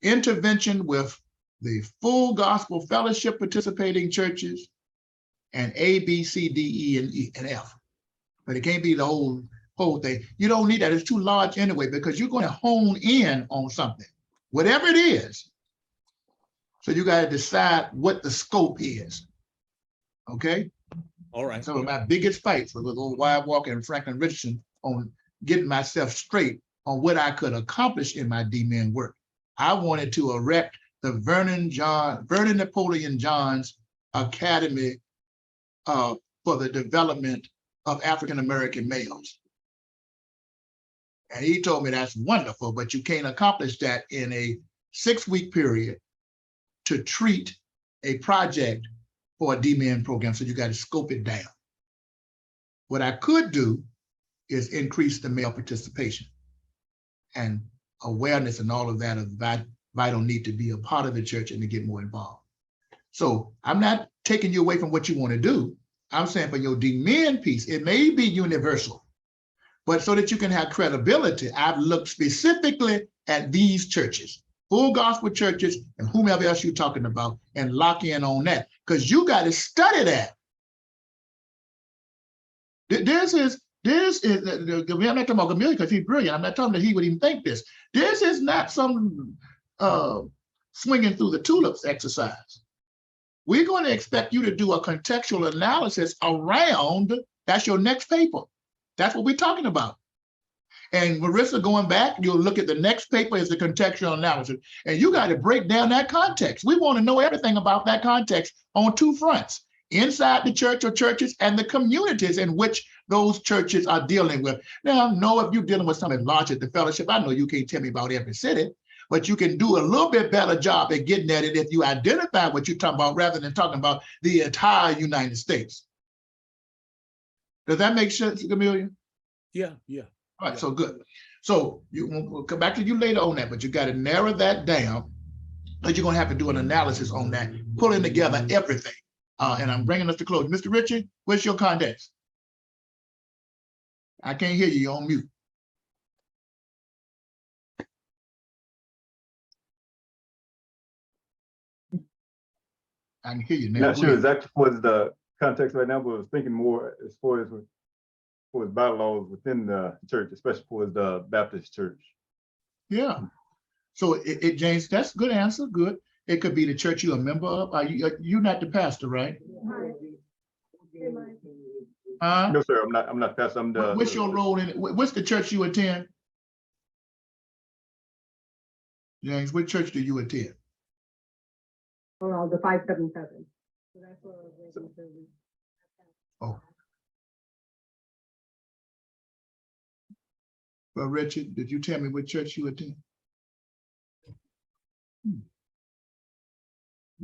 intervention with the full gospel fellowship participating churches and A, B, C, D, E, and E and F. But it can't be the whole thing. You don't need that. It's too large anyway, because you're going to hone in on something, whatever it is. So you got to decide what the scope is. Okay? All right. Some of my biggest fights was with old Wyatt Walker and Franklin Richardson on getting myself straight on what I could accomplish in my D-Min work. I wanted to erect the Vernon Napoleon Johns Academy for the development of African-American males. And he told me that's wonderful, but you can't accomplish that in a 6-week period to treat a project for a D-Min program. So you got to scope it down. What I could do is increase the male participation and awareness and all of that of vital need to be a part of the church and to get more involved. So I'm not taking you away from what you want to do. I'm saying for your D-Min piece, it may be universal, but so that you can have credibility, I've looked specifically at these churches, full gospel churches and whomever else you're talking about, and lock in on that, because you got to study that. I'm not talking about Gamaliel because he's brilliant. I'm not talking that he would even think this. This is not some swinging through the tulips exercise. We're going to expect you to do a contextual analysis around, that's your next paper. That's what we're talking about. And Marissa, going back, you'll look at the next paper as the contextual analysis, and you got to break down that context. We want to know everything about that context on two fronts, inside the church or churches and the communities in which those churches are dealing with. Now, I know if you're dealing with something large at the fellowship, I know you can't tell me about every city, but you can do a little bit better job at getting at it if you identify what you're talking about rather than talking about the entire United States. Does that make sense, Amelia? Yeah. All right, so good. So we'll come back to you later on that, but you got to narrow that down, because you're going to have to do an analysis on that, pulling together everything. And I'm bringing us to close. Mr. Richard, what's your context? I can't hear you. You're on mute. I can hear you now. Not sure exactly what the context right now, but I was thinking more as far as bylaws within the church, especially for the Baptist church. Yeah. So James, that's a good answer. Good. It could be the church you're a member of. You're not the pastor, right? No, sir. I'm not pastor. I'm the. What's your role in it? What's the church you attend? James, what church do you attend? Oh, the 577. So that's where Oh. Well, Richard, did you tell me what church you attend?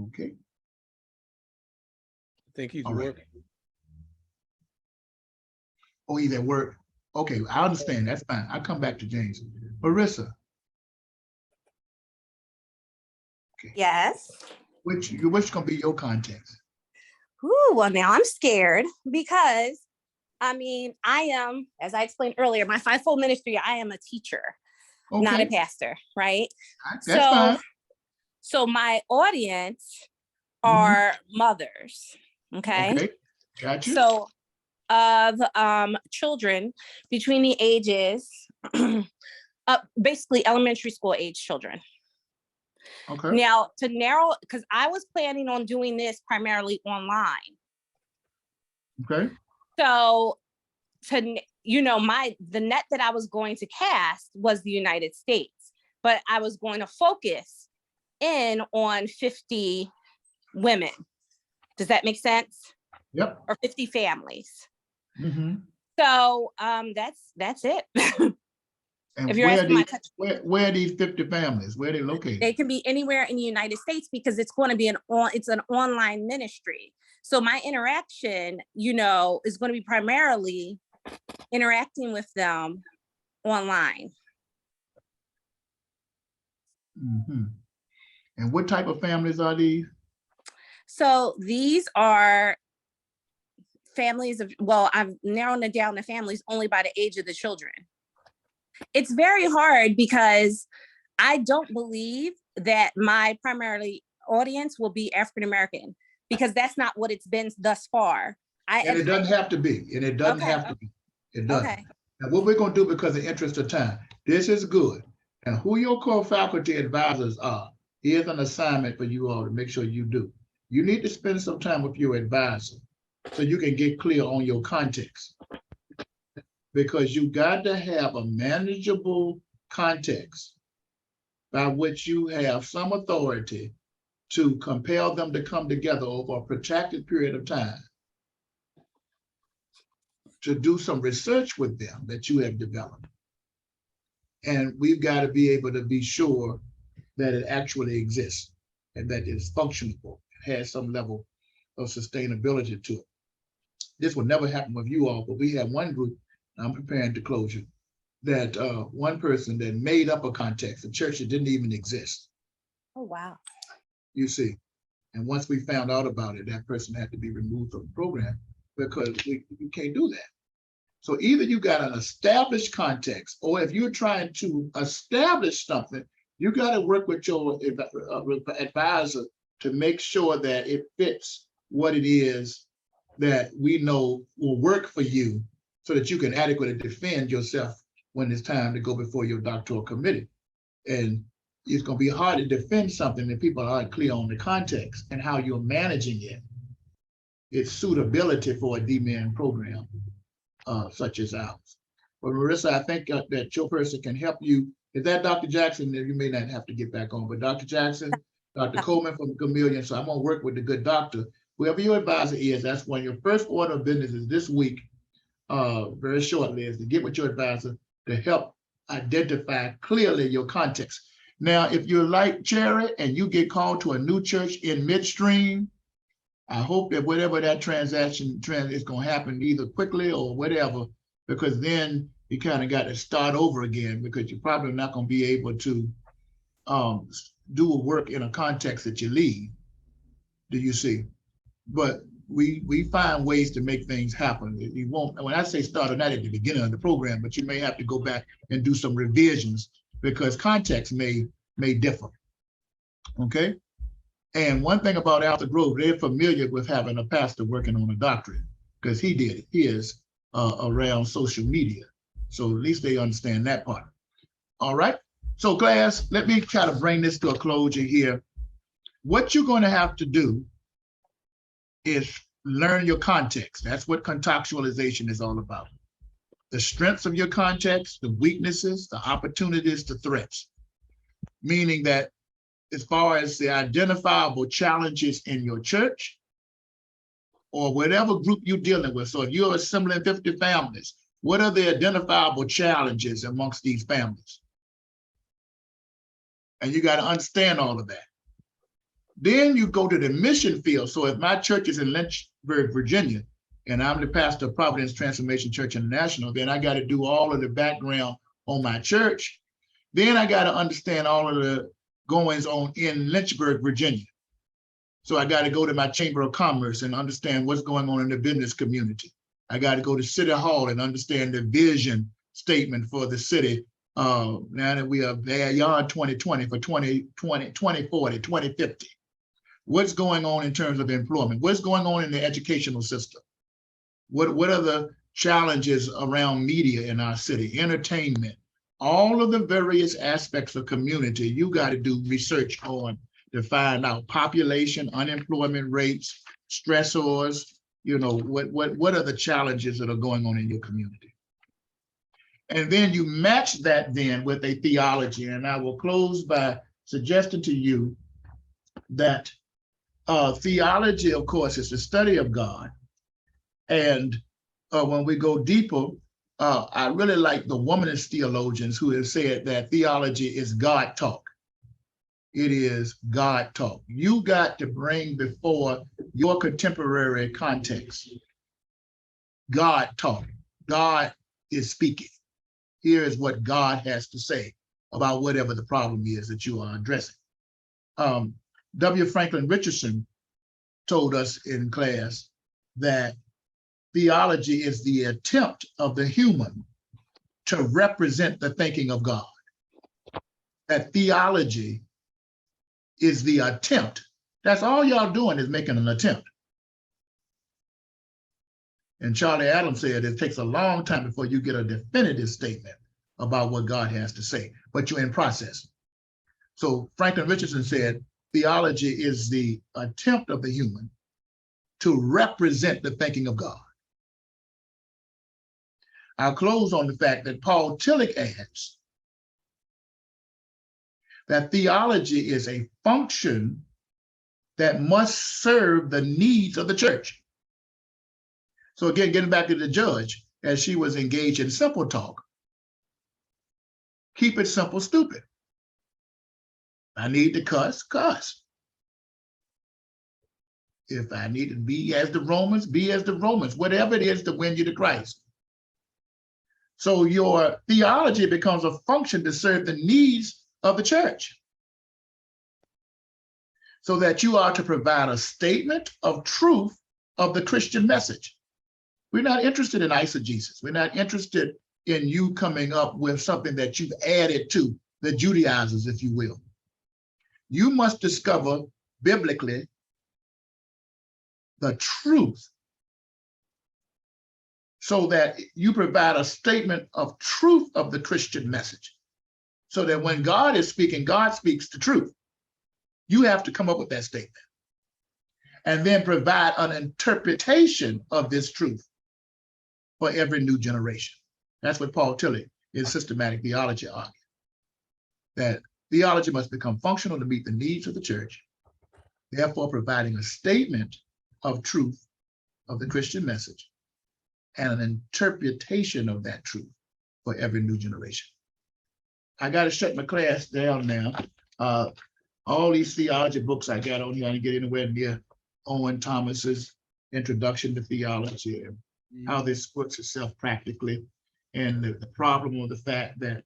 Okay. I think he's All right. working. Oh, he's at work. Okay, I understand. That's fine. I'll come back to James. Marissa. Okay. Yes. Which gonna be your context? Ooh, well, now I'm scared because, I mean, I am, as I explained earlier, my fivefold ministry, I am a teacher. not a Okay, pastor, right? that's fine. So my audience Mhm. are mothers, okay? Okay, got you. So of children between the ages, basically elementary school age children. Okay, Now to narrow, because I was planning on doing this primarily online. okay, So to, you know, the net that I was going to cast was the United States, but I was going to focus in on 50 women. Does that make sense? yep. Or 50 families. Mhm. So that's it. And If you're where asking my these, where are these 50 families? Where are they located? they can be anywhere in the United States because it's going to be it's an online ministry. So my interaction, you know, is going to be primarily interacting with them online. Mhm. And what type of families are these? So these are families of, well, I've narrowed it down to families only by the age of the children. It's very hard because I don't believe that my primarily audience will be African-American because that's not what it's been thus far. And it doesn't have to be, and it doesn't Okay. have to be. It doesn't. Okay. Now, what we're gonna do because of interest of time, this is good. And who your core faculty advisors are, here's an assignment for you all to make sure you do. You need to spend some time with your advisor so you can get clear on your context. Because you got to have a manageable context by which you have some authority to compel them to come together over a protracted period of time to do some research with them that you have developed. And we've got to be able to be sure that it actually exists and that it's functional, has some level of sustainability to it. This will never happen with you all, but we have one group, I'm preparing to close you, that one person that made up a context, a church that didn't even exist. Oh, wow. You see, and once we found out about it, that person had to be removed from the program because you can't do that. So either you got an established context, or if you're trying to establish something, you got to work with your advisor to make sure that it fits what it is that we know will work for you so that you can adequately defend yourself when it's time to go before your doctoral committee. And it's going to be hard to defend something that people aren't clear on the context and how you're managing it, its suitability for a DMin program such as ours. But Marissa, I think that your person can help you. Is that Dr. Jackson? You may not have to get back on, but Dr. Jackson, Dr. Coleman from Chameleon. So I'm going to work with the good doctor. Whoever your advisor is, that's one of your first order of business is this week, very shortly, is to get with your advisor to help identify clearly your context. Now, if you're like Cherry and you get called to a new church in midstream, I hope that whatever that transaction is going to happen either quickly or whatever, because then you kind of got to start over again because you're probably not going to be able to do a work in a context that you leave. Do you see? But we find ways to make things happen. You won't, when I say start, not at the beginning of the program, but you may have to go back and do some revisions because context may differ. Okay. And one thing about Alta Grove, they're familiar with having a pastor working on a doctorate because he did his around social media. So at least they understand that part. All right. So class, let me try to bring this to a closure here. What you're going to have to do is learn your context. That's what contextualization is all about. The strengths of your context, the weaknesses, the opportunities, the threats. Meaning that as far as the identifiable challenges in your church or whatever group you're dealing with. So if you're assembling 50 families, what are the identifiable challenges amongst these families? And you got to understand all of that. Then you go to the mission field. So if my church is in Lynchburg, Virginia, and I'm the pastor of Providence Transformation Church International, then I got to do all of the background on my church. Then I got to understand all of the goings on in Lynchburg, Virginia. So I got to go to my Chamber of Commerce and understand what's going on in the business community. I got to go to City Hall and understand the vision statement for the city now that we are beyond 2020 for 2020, 2040, 2050. What's going on in terms of employment? What's going on in the educational system? What are the challenges around media in our city, entertainment, all of the various aspects of community? You got to do research on to find out population, unemployment rates, stressors, you know, what are the challenges that are going on in your community? And then you match that then with a theology. And I will close by suggesting to you that theology, of course, is the study of God. And when we go deeper, I really like the womanist theologians who have said that theology is God talk. It is God talk. You got to bring before your contemporary context God talk. God is speaking. Here is what God has to say about whatever the problem is that you are addressing. W. Franklin Richardson told us in class that theology is the attempt of the human to represent the thinking of God. That theology is the attempt. That's all y'all doing is making an attempt. And Charlie Adams said it takes a long time before you get a definitive statement about what God has to say, but you're in process. So Franklin Richardson said, theology is the attempt of the human to represent the thinking of God. I'll close on the fact that Paul Tillich adds that theology is a function that must serve the needs of the church. So again, getting back to the judge, as she was engaged in simple talk, keep it simple, stupid. I need to cuss, cuss. If I need to be as the Romans, be as the Romans, whatever it is to win you to Christ. So your theology becomes a function to serve the needs of the church, so that you are to provide a statement of truth of the Christian message. We're not interested in eisegesis. We're not interested in you coming up with something that you've added to the Judaizers, if you will. You must discover biblically the truth, so that you provide a statement of truth of the Christian message. So that when God is speaking, God speaks the truth. You have to come up with that statement and then provide an interpretation of this truth for every new generation. That's what Paul Tillich in systematic theology argued, that theology must become functional to meet the needs of the church, therefore providing a statement of truth of the Christian message and an interpretation of that truth for every new generation. I got to shut my class down now. All these theology books I got on here, I didn't get anywhere near Owen Thomas's Introduction to Theology and how this works itself practically, and the problem of the fact that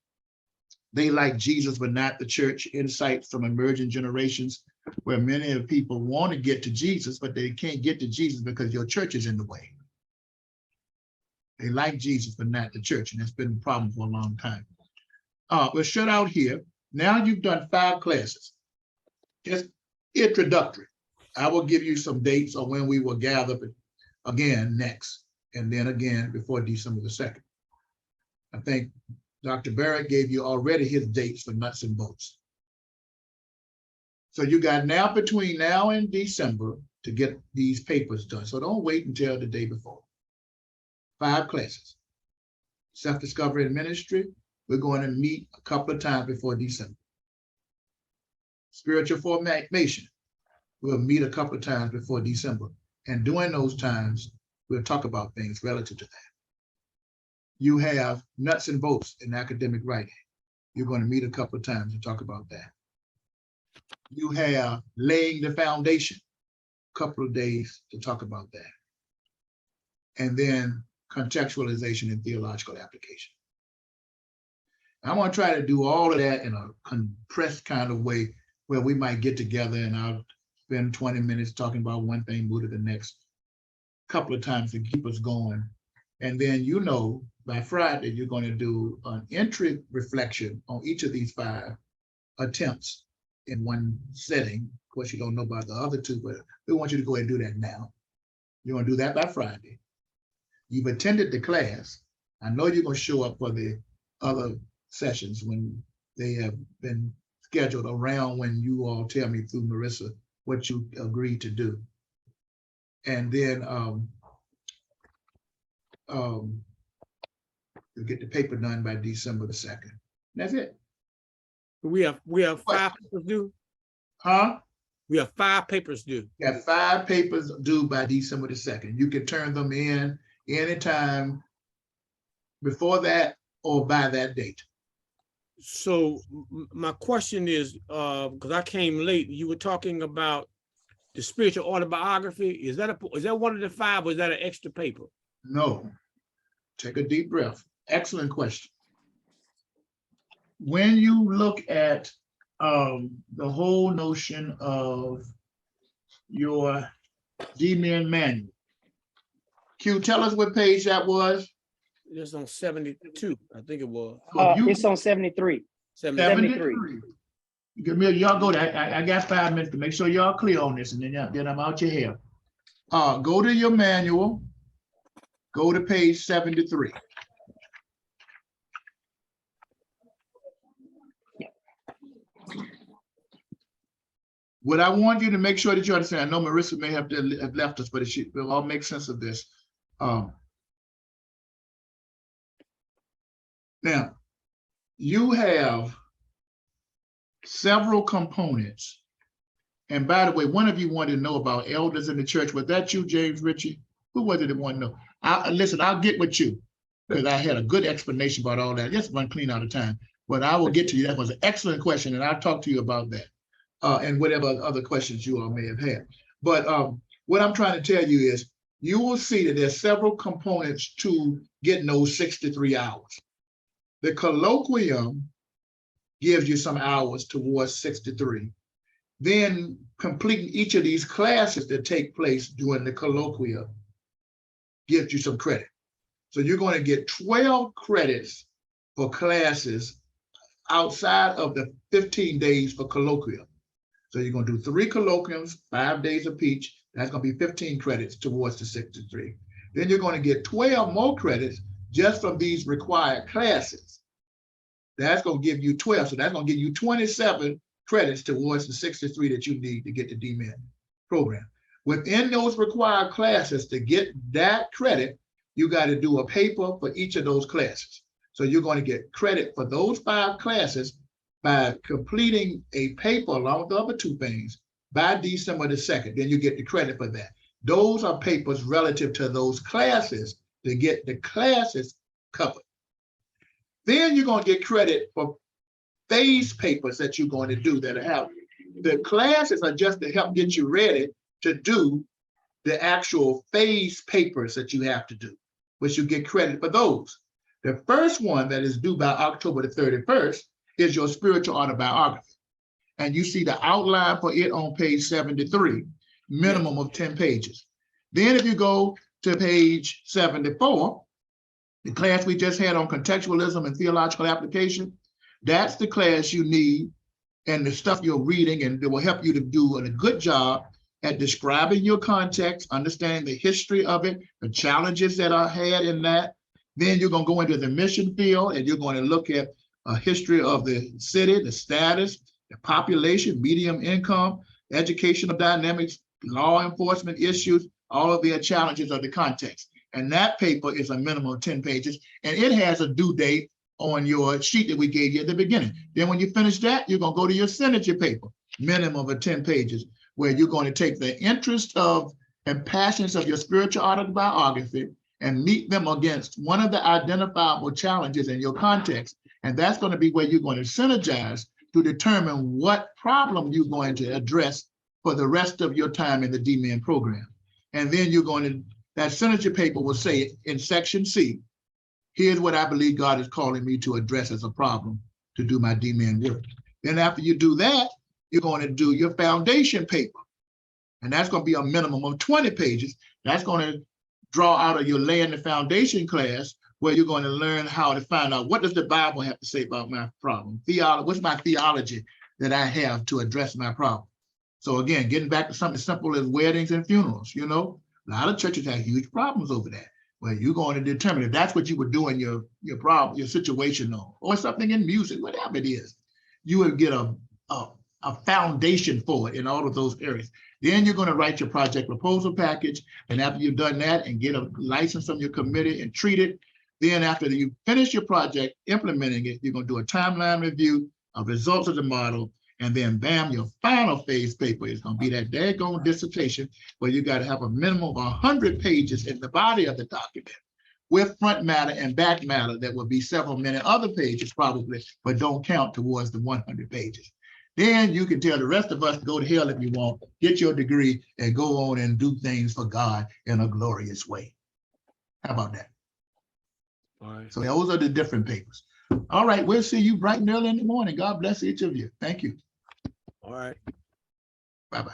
they like Jesus but not the church, insights from emerging generations, where many of the people want to get to Jesus, but they can't get to Jesus because your church is in the way. They like Jesus but not the church, and that's been a problem for a long time. We're shut out here. Now you've done 5 classes. Just introductory. I will give you some dates on when we will gather again next, and then again before December the 2nd. I think Dr. Barrett gave you already his dates for nuts and bolts. So you got now between now and December to get these papers done. So don't wait until the day before. 5 classes. Self-discovery and ministry, we're going to meet a couple of times before December. Spiritual formation, we'll meet a couple of times before December. And during those times, we'll talk about things relative to that. You have nuts and bolts in academic writing. You're going to meet a couple of times and talk about that. You have laying the foundation, a couple of days to talk about that. And then contextualization and theological application. I'm going to try to do all of that in a compressed kind of way where we might get together and I'll spend 20 minutes talking about one thing, move to the next, couple of times to keep us going And then you know by Friday, you're going to do an entry reflection on each of these 5 attempts in one setting. Of course, you don't know about the other 2, but we want you to go ahead and do that now. You're going to do that by Friday. You've attended the class. I know you're going to show up for the other sessions when they have been scheduled around when you all tell me through Marissa what you agreed to do. And then you'll get the paper done by December the 2nd. That's it. We have 5 papers due. Huh? We have 5 papers due. You have 5 papers due by December the 2nd. You can turn them in anytime before that or by that date. So my question is, because I came late, you were talking about the spiritual autobiography. Is that one of the 5 or is that an extra paper? No. Take a deep breath. Excellent question. When you look at the whole notion of your D-Men manual, Q, tell us what page that was. It's on 72, I think it was. It's on 73. 73. Give me, y'all go there. I got 5 minutes to make sure y'all clear on this, and then I'm out your hair. Go to your manual. Go to page 73. What I want you to make sure that you understand, I know Marissa may have left us, but we'll all make sense of this. Now, you have several components. And by the way, one of you wanted to know about elders in the church. Was that you, James Ritchie? Who was it that wanted to know? Listen, I'll get with you because I had a good explanation about all that. Just run clean out of time. But I will get to you. That was an excellent question, and I'll talk to you about that. And whatever other questions you all may have had. But what I'm trying to tell you is you will see that there's several components to getting those 63 hours. The colloquium gives you some hours towards 63. Then completing each of these classes that take place during the colloquium gives you some credit. So you're going to get 12 credits for classes outside of the 15 days for colloquium. So you're going to do 3 colloquiums, 5 days of each. That's going to be 15 credits towards the 63. Then you're going to get 12 more credits just from these required classes. That's going to give you 12. So that's going to give you 27 credits towards the 63 that you need to get the D-Men program. Within those required classes, to get that credit, you got to do a paper for each of those classes. So you're going to get credit for those 5 classes by completing a paper along with the other 2 things by December the 2nd. Then you get the credit for that. Those are papers relative to those classes to get the classes covered. Then you're going to get credit for phase papers that you're going to do that have. The classes are just to help get you ready to do the actual phase papers that you have to do, which you get credit for those. The first one that is due by October the 31st is your spiritual autobiography. And you see the outline for it on page 73, minimum of 10 pages. Then if you go to page 74, the class we just had on contextualism and theological application, that's the class you need and the stuff you're reading, and it will help you to do a good job at describing your context, understanding the history of it, the challenges that are had in that. Then you're going to go into the mission field and you're going to look at a history of the city, the status, the population, medium income, educational dynamics, law enforcement issues, all of their challenges of the context. And that paper is a minimum of 10 pages, and it has a due date on your sheet that we gave you at the beginning. Then when you finish that, you're going to go to your signature paper, minimum of 10 pages, where you're going to take the interest of and passions of your spiritual autobiography and meet them against one of the identifiable challenges in your context. And that's going to be where you're going to synergize to determine what problem you're going to address for the rest of your time in the D-Men program. And then you're going to, that synergy paper will say in section C, here's what I believe God is calling me to address as a problem to do my D-Men work. Then after you do that, you're going to do your foundation paper. And that's going to be a minimum of 20 pages. That's going to draw out of your laying the foundation class, where you're going to learn how to find out what does the Bible have to say about my problem. What's my theology that I have to address my problem? So again, getting back to something as simple as weddings and funerals, you know, a lot of churches have huge problems over that. Well, you're going to determine if that's what you would do in your problem, your situation, or something in music, whatever it is, you would get a foundation for it in all of those areas. Then you're going to write your project proposal package. And after you've done that and get a license from your committee and treat it, then after you finish your project, implementing it, you're going to do a timeline review of results of the model. And then bam, your final phase paper is going to be that daggone dissertation where you got to have a minimum of 100 pages in the body of the document with front matter and back matter that will be several many other pages probably, but don't count towards the 100 pages. Then you can tell the rest of us to go to hell if you want, get your degree and go on and do things for God in a glorious way. How about that? All right. So those are the different papers. All right, we'll see you bright and early in the morning. God bless each of you. Thank you. All right. Bye-bye.